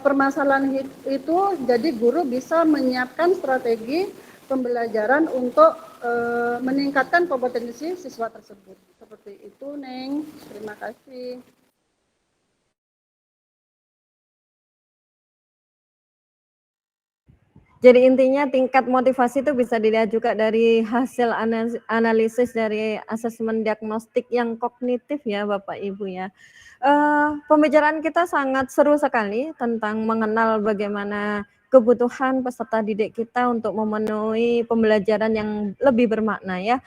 permasalahan itu jadi guru bisa menyiapkan strategi pembelajaran untuk meningkatkan kompetensi siswa tersebut. Seperti itu, Neng. Terima kasih. Jadi intinya tingkat motivasi itu bisa dilihat juga dari hasil analisis dari asesmen diagnostik yang kognitif ya Bapak Ibu ya. Pembicaraan kita sangat seru sekali tentang mengenal bagaimana kebutuhan peserta didik kita untuk memenuhi pembelajaran yang lebih bermakna ya.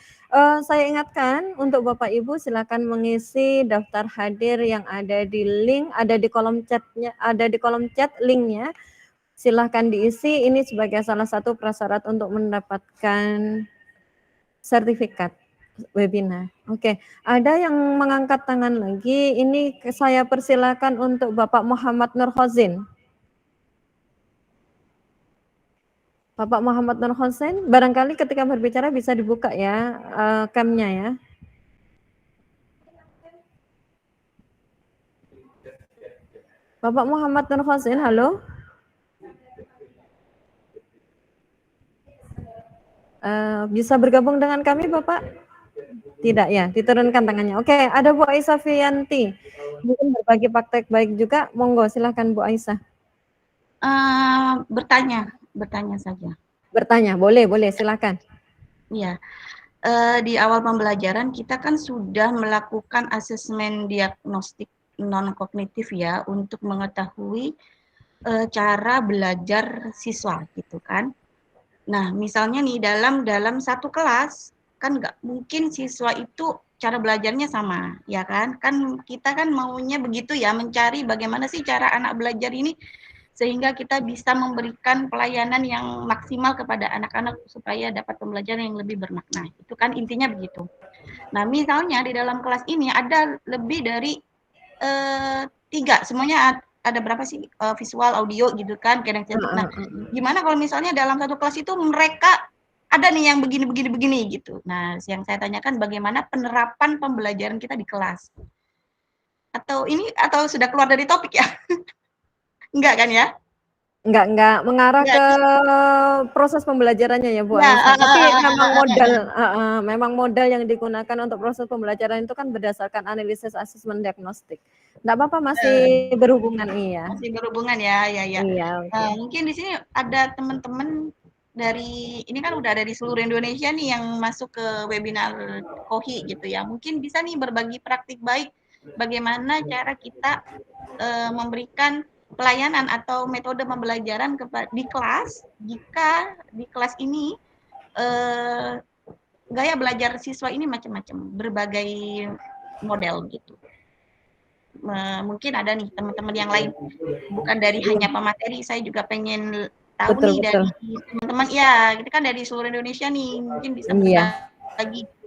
Saya ingatkan untuk Bapak Ibu silakan mengisi daftar hadir yang ada di link, ada di kolom chatnya, ada di kolom chat linknya. Silahkan diisi, ini sebagai salah satu prasyarat untuk mendapatkan sertifikat webinar. Oke, ada yang mengangkat tangan lagi. Ini saya persilakan untuk Bapak Muhammad Nur Khozin. Bapak Muhammad Nur Khozin, barangkali ketika berbicara bisa dibuka ya cam-nya ya. Bapak Muhammad Nur Khozin, halo. bisa bergabung dengan kami Bapak? Tidak ya, diturunkan tangannya. Oke, ada Bu Aisyah Fianti. Mungkin berbagi praktek baik juga. Monggo, silahkan Bu Aisyah. Bertanya saja. Bertanya, boleh, silahkan. Iya, di awal pembelajaran kita kan sudah melakukan asesmen diagnostik non-kognitif ya, untuk mengetahui cara belajar siswa gitu kan. Nah, misalnya nih dalam satu kelas, kan nggak mungkin siswa itu cara belajarnya sama, ya kan? Kan kita kan maunya begitu ya, mencari bagaimana sih cara anak belajar ini sehingga kita bisa memberikan pelayanan yang maksimal kepada anak-anak supaya dapat pembelajaran yang lebih bermakna. Itu kan intinya begitu. Nah, misalnya di dalam kelas ini ada lebih dari 3, semuanya ada berapa sih visual, audio gitu kan, kinestetik. Nah, gimana kalau misalnya dalam satu kelas itu mereka ada nih yang begini gitu. Nah, yang saya tanyakan bagaimana penerapan pembelajaran kita di kelas? Atau sudah keluar dari topik ya? Enggak kan ya? Enggak mengarah Enggak. ke proses pembelajarannya ya Bu Ya, Aisyah. Tapi memang modal yang digunakan untuk proses pembelajaran itu kan berdasarkan analisis asesmen diagnostik. Enggak apa-apa, masih berhubungan iya. Masih berhubungan ya. Iya, okay. Mungkin di sini ada teman-teman dari ini kan udah ada di seluruh Indonesia nih yang masuk ke webinar KOHI gitu ya. Mungkin bisa nih berbagi praktik baik bagaimana cara kita memberikan pelayanan atau metode pembelajaran di kelas jika di kelas ini gaya belajar siswa ini macam-macam, berbagai model gitu. Mungkin ada nih teman-teman yang lain, bukan dari hanya pemateri, saya juga pengen tahu betul. Dari teman-teman ya, kita kan dari seluruh Indonesia nih, mungkin bisa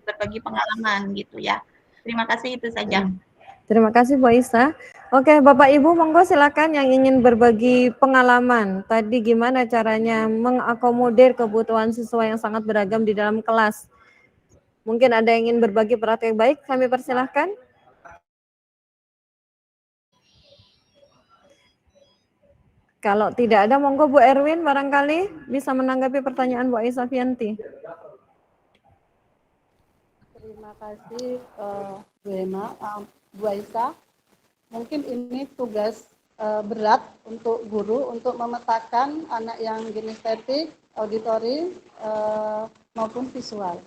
berbagi pengalaman gitu ya. Terima kasih, itu saja. Terima kasih Bu Aisyah. Oke, Bapak Ibu monggo silakan yang ingin berbagi pengalaman. Tadi gimana caranya mengakomodir kebutuhan siswa yang sangat beragam di dalam kelas. Mungkin ada yang ingin berbagi praktek baik, kami persilahkan. Kalau tidak ada, monggo Bu Erwin barangkali bisa menanggapi pertanyaan Bu Aisyah Fianti. Terima kasih Bu Emma, Bu Aisyah. Mungkin ini tugas berat untuk guru untuk memetakan anak yang kinestetik, auditory maupun visual.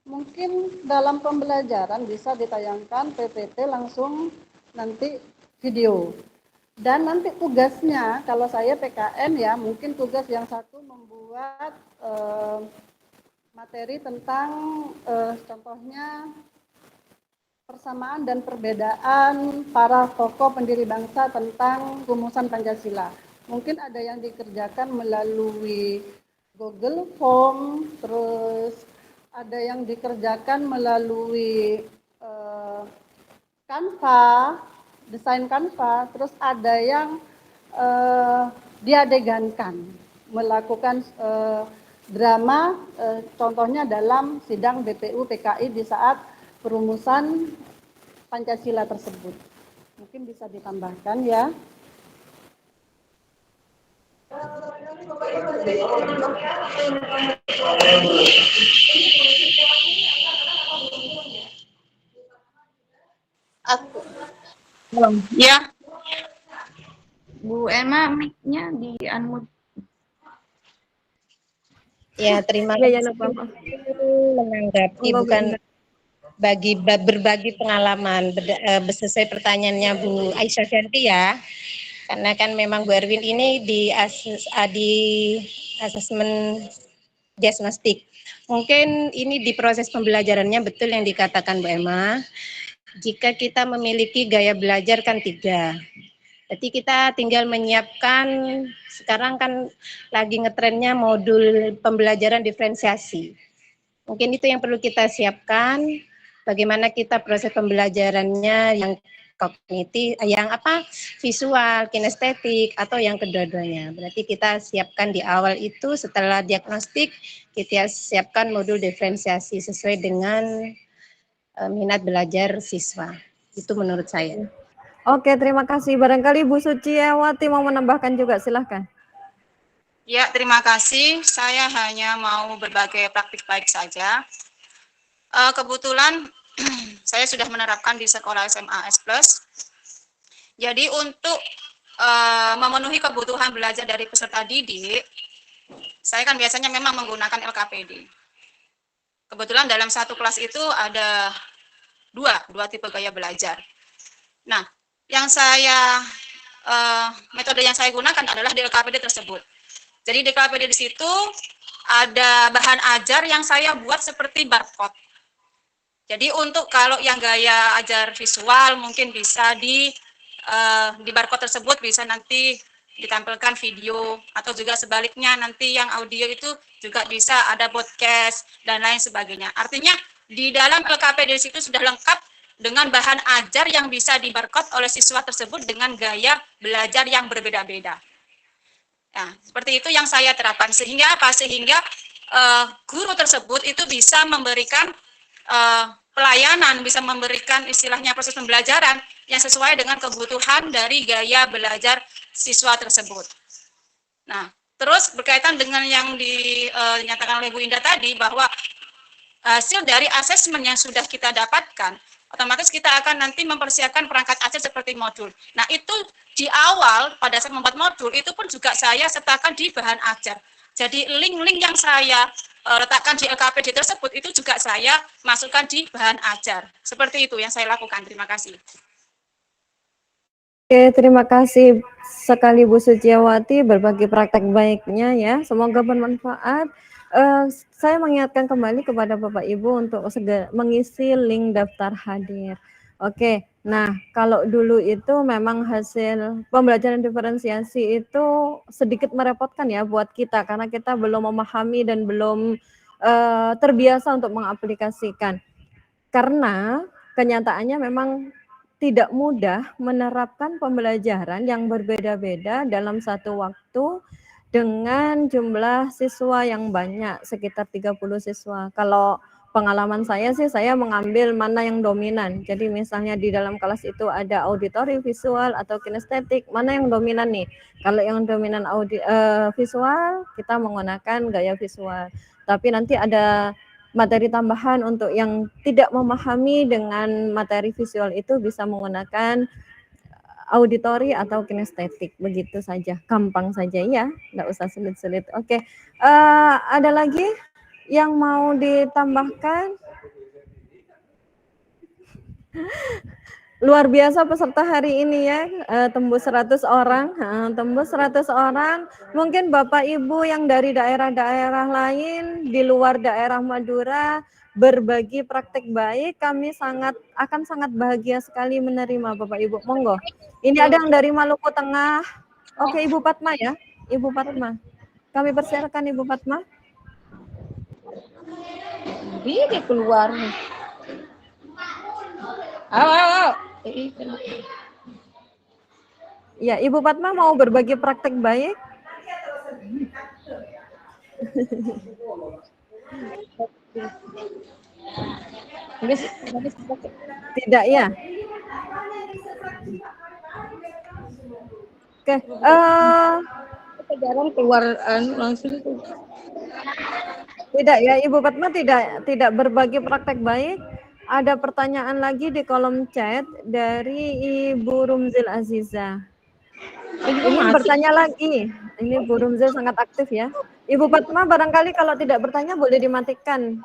Mungkin dalam pembelajaran bisa ditayangkan PPT langsung nanti video. Dan nanti tugasnya, kalau saya PKN ya, mungkin tugas yang satu membuat materi tentang contohnya persamaan dan perbedaan para tokoh pendiri bangsa tentang rumusan Pancasila. Mungkin ada yang dikerjakan melalui Google Form, terus ada yang dikerjakan melalui Canva, desain Canva, terus ada yang diadegankan, melakukan drama, contohnya dalam sidang BPU PKI di saat perumusan Pancasila tersebut. Mungkin bisa ditambahkan ya. Aku. Ya. Bu Emma, mic-nya di-unmute. Ya, terima kasih menanggapi bukan berbagi pengalaman sesuai pertanyaannya Bu Aisyah Fianti ya. Karena kan memang Bu Erwin ini di asesmen diagnostik. Mungkin ini di proses pembelajarannya betul yang dikatakan Bu Emma. Jika kita memiliki gaya belajar kan 3. Jadi kita tinggal menyiapkan, sekarang kan lagi ngetrennya modul pembelajaran diferensiasi. Mungkin itu yang perlu kita siapkan, bagaimana kita proses pembelajarannya yang kognitif, yang visual, kinestetik, atau yang kedua-duanya. Berarti kita siapkan di awal itu, setelah diagnostik, kita siapkan modul diferensiasi sesuai dengan minat belajar siswa. Itu menurut saya. Oke, terima kasih. Barangkali Bu Suciawati mau menambahkan juga, silahkan. Ya, terima kasih. Saya hanya mau berbagi praktik baik saja. Kebetulan saya sudah menerapkan di sekolah SMA S+. Jadi untuk memenuhi kebutuhan belajar dari peserta didik, saya kan biasanya memang menggunakan LKPD. Kebetulan dalam satu kelas itu ada dua tipe gaya belajar. Nah, yang metode yang saya gunakan adalah di LKPD tersebut. Jadi di LKPD di situ ada bahan ajar yang saya buat seperti barcode. Jadi untuk kalau yang gaya ajar visual mungkin bisa di barcode tersebut bisa nanti ditampilkan video, atau juga sebaliknya nanti yang audio itu juga bisa ada podcast dan lain sebagainya. Artinya di dalam LKPD di situ sudah lengkap dengan bahan ajar yang bisa di barcode oleh siswa tersebut dengan gaya belajar yang berbeda-beda. Nah, seperti itu yang saya terapkan. Sehingga apa? Sehingga guru tersebut itu bisa memberikan pelayanan, bisa memberikan istilahnya proses pembelajaran yang sesuai dengan kebutuhan dari gaya belajar siswa tersebut. Nah, terus berkaitan dengan yang dinyatakan oleh Bu Indah tadi, bahwa hasil dari asesmen yang sudah kita dapatkan, otomatis kita akan nanti mempersiapkan perangkat ajar seperti modul. Nah, itu di awal pada saat membuat modul itu pun juga saya sertakan di bahan ajar. Jadi link-link yang saya letakkan di LKPD tersebut itu juga saya masukkan di bahan ajar. Seperti itu yang saya lakukan. Terima kasih. Oke, terima kasih sekali Bu Suciawati berbagi praktek baiknya ya. Semoga bermanfaat. Saya mengingatkan kembali kepada Bapak Ibu untuk mengisi link daftar hadir. Oke, nah kalau dulu itu memang hasil pembelajaran diferensiasi itu sedikit merepotkan ya buat kita karena kita belum memahami dan belum terbiasa untuk mengaplikasikan. Karena kenyataannya memang tidak mudah menerapkan pembelajaran yang berbeda-beda dalam satu waktu dengan jumlah siswa yang banyak, sekitar 30 siswa. Kalau pengalaman saya sih, saya mengambil mana yang dominan. Jadi misalnya di dalam kelas itu ada auditori, visual, atau kinestetik, mana yang dominan nih? Kalau yang dominan visual, kita menggunakan gaya visual. Tapi nanti ada materi tambahan untuk yang tidak memahami dengan materi visual itu bisa menggunakan auditori atau kinestetik, begitu saja, gampang saja ya, nggak usah sulit-sulit. Oke, ada lagi yang mau ditambahkan? Luar biasa peserta hari ini ya, tembus 100 orang, tembus 100 orang. Mungkin Bapak Ibu yang dari daerah-daerah lain di luar daerah Madura berbagi praktek baik, kami akan sangat bahagia sekali menerima Bapak Ibu. Monggo. Ini ada yang dari Maluku Tengah. Oke, Ibu Fatma ya, Ibu Fatma. Kami persilakan Ibu Fatma. Dia keluar. Ayo. Ya, Ibu Fatma mau berbagi praktek baik? Tidak ya? Oke, jarang keluar langsung. Tidak ya, Ibu Fatma tidak berbagi praktek baik. Ada pertanyaan lagi di kolom chat dari Ibu Rumzil Aziza. Ini bertanya lagi. Ini Bu Rumzil sangat aktif ya. Ibu Fatma barangkali kalau tidak bertanya boleh dimatikan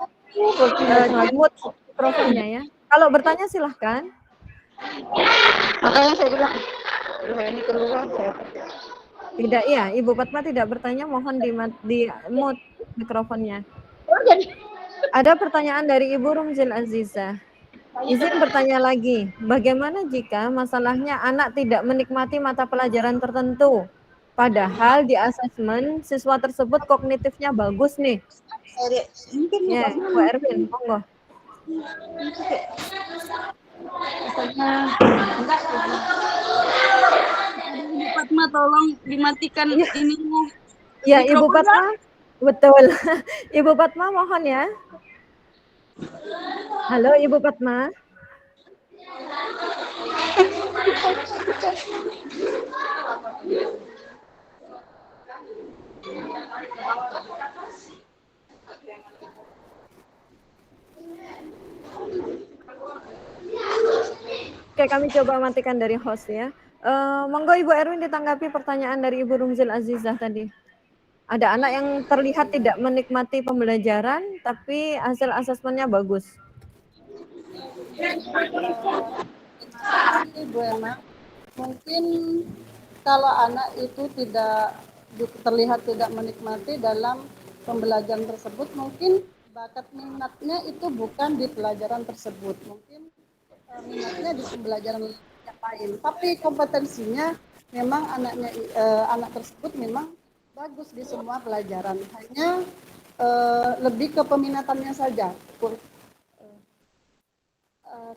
mute mikrofonnya ya. Kalau bertanya silahkan. Makanya saya bilang, ini keluar. Tidak ya, Ibu Fatma tidak bertanya, mohon di mute mikrofonnya. Ada pertanyaan dari Ibu Rumzil Aziza. Izin bertanya lagi, bagaimana jika masalahnya anak tidak menikmati mata pelajaran tertentu, padahal di asesmen siswa tersebut kognitifnya bagus nih? Ya, Bu Erwin, monggo. Ibu Fatma tolong dimatikan ininya. Ya, Ibu Fatma. Betul. Ibu Fatma mohon ya. Halo Ibu Fatma. Oke, kami coba matikan dari host ya. Monggo Ibu Erwin ditanggapi pertanyaan dari Ibu Rumzil Azizah tadi. Ada anak yang terlihat tidak menikmati pembelajaran, tapi hasil asesmennya bagus. Ibu Emma, mungkin kalau anak itu terlihat tidak menikmati dalam pembelajaran tersebut, mungkin bakat minatnya itu bukan di pelajaran tersebut, mungkin minatnya di pembelajaran yang lain. Tapi kompetensinya memang anak tersebut memang bagus di semua pelajaran, hanya lebih ke peminatannya saja.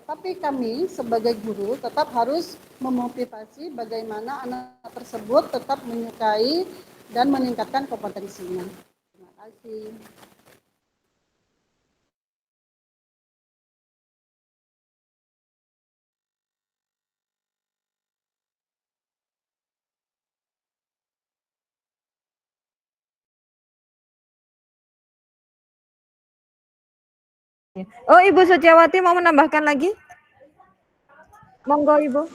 Tapi kami sebagai guru tetap harus memotivasi bagaimana anak tersebut tetap menyukai dan meningkatkan kompetensinya. Terima kasih. Oh, Ibu Suciawati mau menambahkan lagi? Monggo Ibu.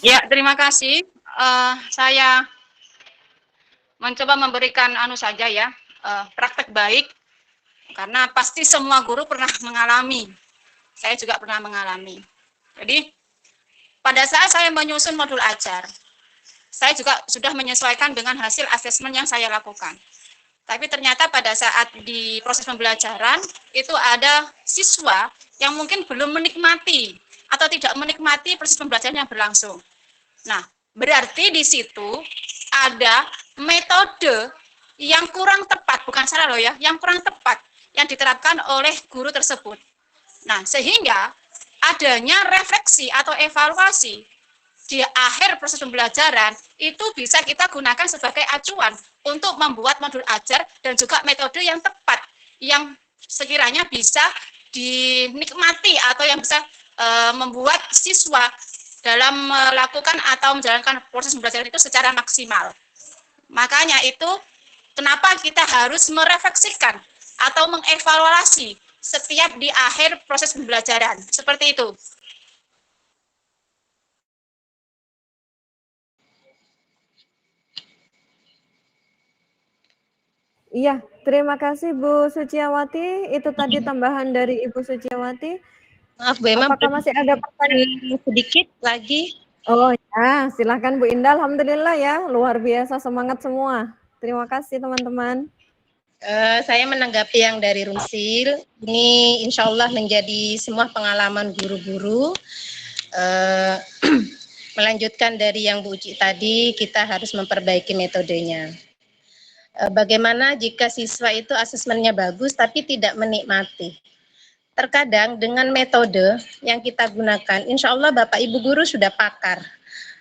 Ya, terima kasih. Saya mencoba memberikan saja ya, praktek baik, karena pasti semua guru pernah mengalami. Saya juga pernah mengalami. Jadi, pada saat saya menyusun modul ajar, saya juga sudah menyesuaikan dengan hasil asesmen yang saya lakukan. Tapi ternyata pada saat di proses pembelajaran, itu ada siswa yang mungkin belum menikmati atau tidak menikmati proses pembelajaran yang berlangsung. Nah, berarti di situ ada metode yang kurang tepat, bukan salah loh ya, yang kurang tepat yang diterapkan oleh guru tersebut. Nah, sehingga adanya refleksi atau evaluasi di akhir proses pembelajaran itu bisa kita gunakan sebagai acuan untuk membuat modul ajar dan juga metode yang tepat yang sekiranya bisa dinikmati atau yang bisa membuat siswa dalam melakukan atau menjalankan proses pembelajaran itu secara maksimal. Makanya itu kenapa kita harus merefleksikan atau mengevaluasi setiap di akhir proses pembelajaran. Seperti itu. Iya, terima kasih Bu Suciawati. Itu tadi tambahan dari Ibu Suciawati. Maaf Bu Emma, apakah masih ada pertanyaan sedikit lagi? Oh ya, silakan Bu Indah. Alhamdulillah ya, luar biasa semangat semua. Terima kasih teman-teman. Saya menanggapi yang dari Rumsil, ini insya Allah menjadi semua pengalaman guru-guru. Melanjutkan dari yang Bu Uci tadi, kita harus memperbaiki metodenya. Bagaimana jika siswa itu asesmennya bagus tapi tidak menikmati? Terkadang dengan metode yang kita gunakan, insya Allah Bapak Ibu Guru sudah pakar.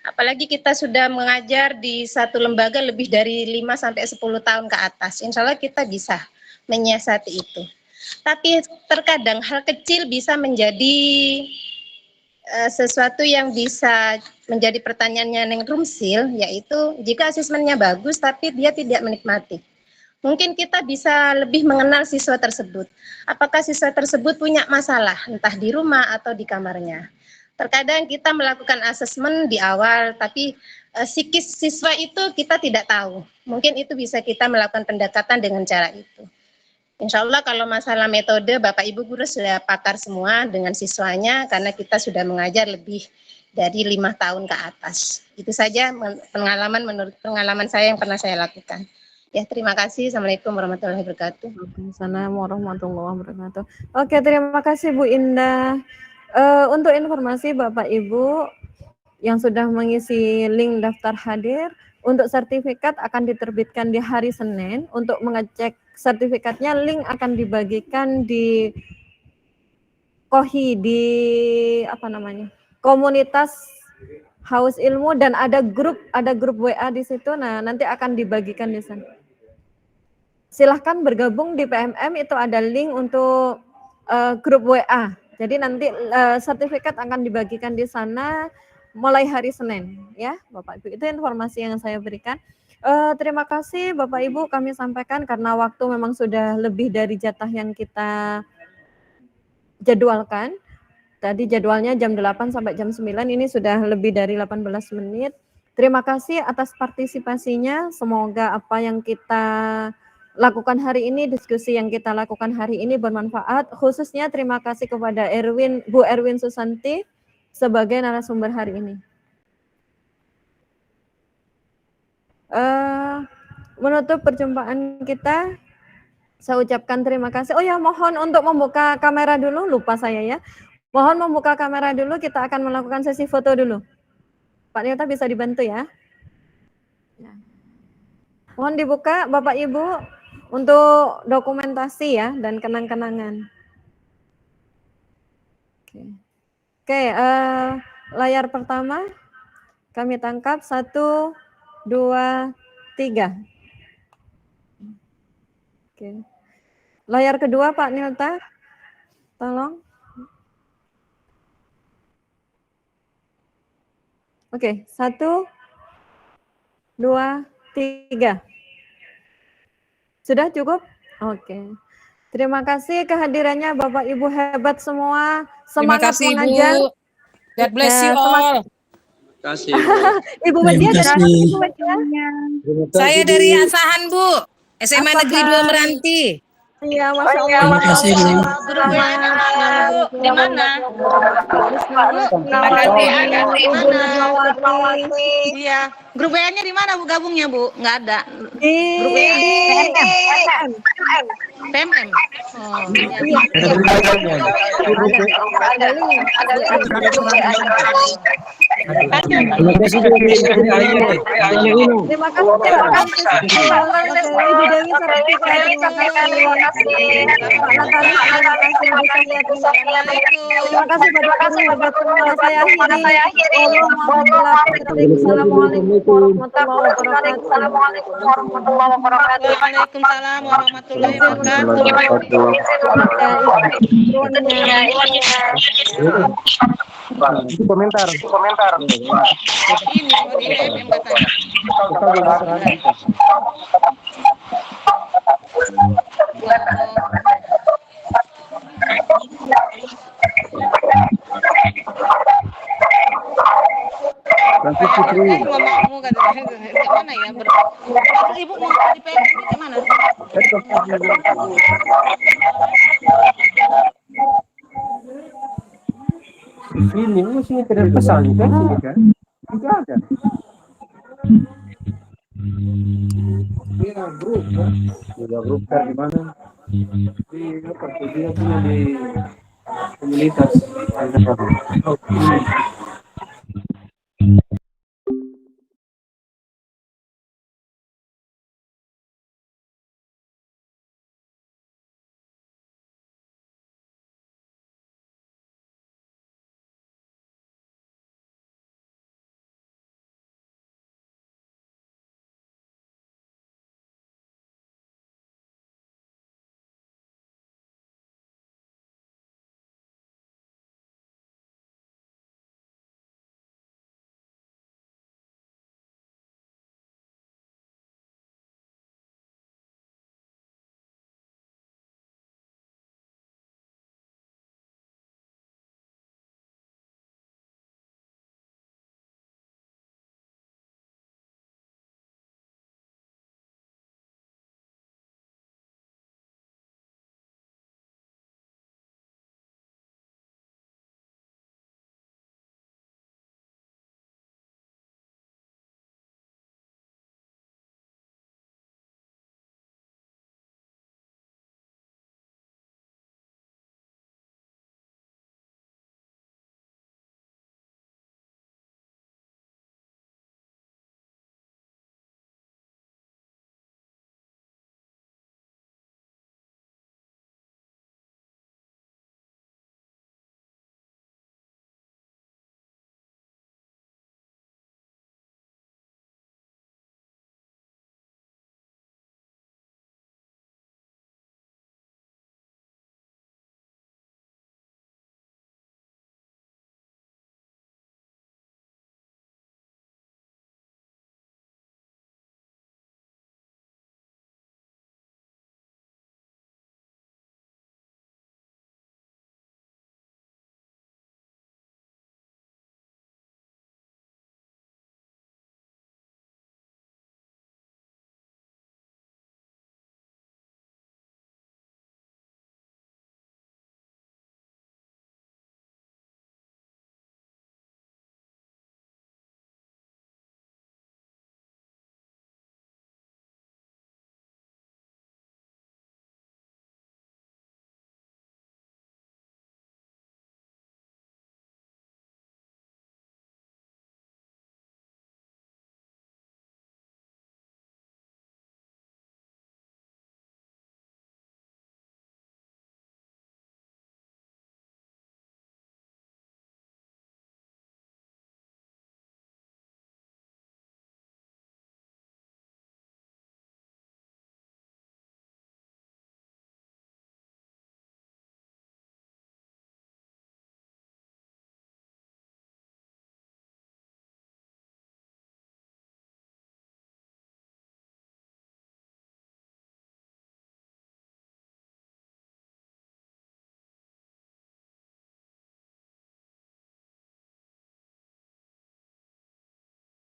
Apalagi kita sudah mengajar di satu lembaga lebih dari 5-10 tahun ke atas. Insya Allah kita bisa menyiasati itu. Tapi terkadang hal kecil bisa menjadi sesuatu yang bisa menjadi pertanyaannya Neng Rumsil, yaitu jika asesmennya bagus tapi dia tidak menikmati. Mungkin kita bisa lebih mengenal siswa tersebut. Apakah siswa tersebut punya masalah, entah di rumah atau di kamarnya. Terkadang kita melakukan asesmen di awal, tapi psikis siswa itu kita tidak tahu. Mungkin itu bisa kita melakukan pendekatan dengan cara itu. Insya Allah kalau masalah metode, Bapak Ibu Guru sudah pakar semua dengan siswanya, karena kita sudah mengajar lebih dari 5 tahun ke atas. Itu saja pengalaman menurut pengalaman saya yang pernah saya lakukan. Ya, terima kasih. Assalamualaikum warahmatullahi wabarakatuh. Waalaikumsalam warahmatullahi wabarakatuh. Oke, terima kasih Bu Indah. Untuk informasi Bapak Ibu yang sudah mengisi link daftar hadir, untuk sertifikat akan diterbitkan di hari Senin. Untuk mengecek sertifikatnya, link akan dibagikan di Kohi, di komunitas Haus Ilmu, dan ada grup WA di situ. Nah, nanti akan dibagikan di sana. Silahkan bergabung di PMM, itu ada link untuk grup WA. Jadi nanti sertifikat akan dibagikan di sana mulai hari Senin, ya Bapak Ibu. Itu informasi yang saya berikan. Terima kasih Bapak Ibu, kami sampaikan karena waktu memang sudah lebih dari jatah yang kita jadwalkan. Tadi jadwalnya jam 8 sampai jam 9, ini sudah lebih dari 18 menit. Terima kasih atas partisipasinya. Semoga apa yang kita lakukan hari ini, diskusi yang kita lakukan hari ini bermanfaat. Khususnya terima kasih kepada Bu Erwin Susanti sebagai narasumber hari ini. Menutup perjumpaan kita, saya ucapkan terima kasih. Oh ya, mohon untuk membuka kamera dulu, lupa saya ya. Mohon membuka kamera dulu, kita akan melakukan sesi foto dulu. Pak Nilta bisa dibantu ya. Mohon dibuka Bapak Ibu untuk dokumentasi ya dan kenang-kenangan. Oke, layar pertama kami tangkap 1, 2, 3. Oke. Layar kedua Pak Nilta, tolong. Oke, 1, 2, 3. Sudah cukup? Oke. Terima kasih kehadirannya Bapak Ibu hebat semua. Semangat mengajar. Ibu. God bless you all. Terima kasih. Ibu Wedia dari mana Ibu Wedia? Saya dari Asahan, Bu. SMA Negeri 2 Meranti. Iya, Masya Allah. Terima kasih, Bu. Di mana? Iya. Grup WA-nya di mana Bu gabungnya Bu? Nggak ada. Di PMM. Oh, iya. Terima kasih. Terima kasih. Ibu Dewi Sartika, terima kasih. Pak Natalis, terima kasih. Bu Sania, terima kasih. Bapak Guru, saya akhiri. Assalamualaikum warahmatullahi wabarakatuh. Waalaikumsalam warahmatullahi wabarakatuh. Itu komentar. Ini MM katanya. Ngomong katanya mana ya? Ibu mau di PMM di mana? Ini mesti kirim pesan kan? Tidak ada. Iya, grup kan? Ada grup kan di mana? Di apa? Dia punya di komunitas.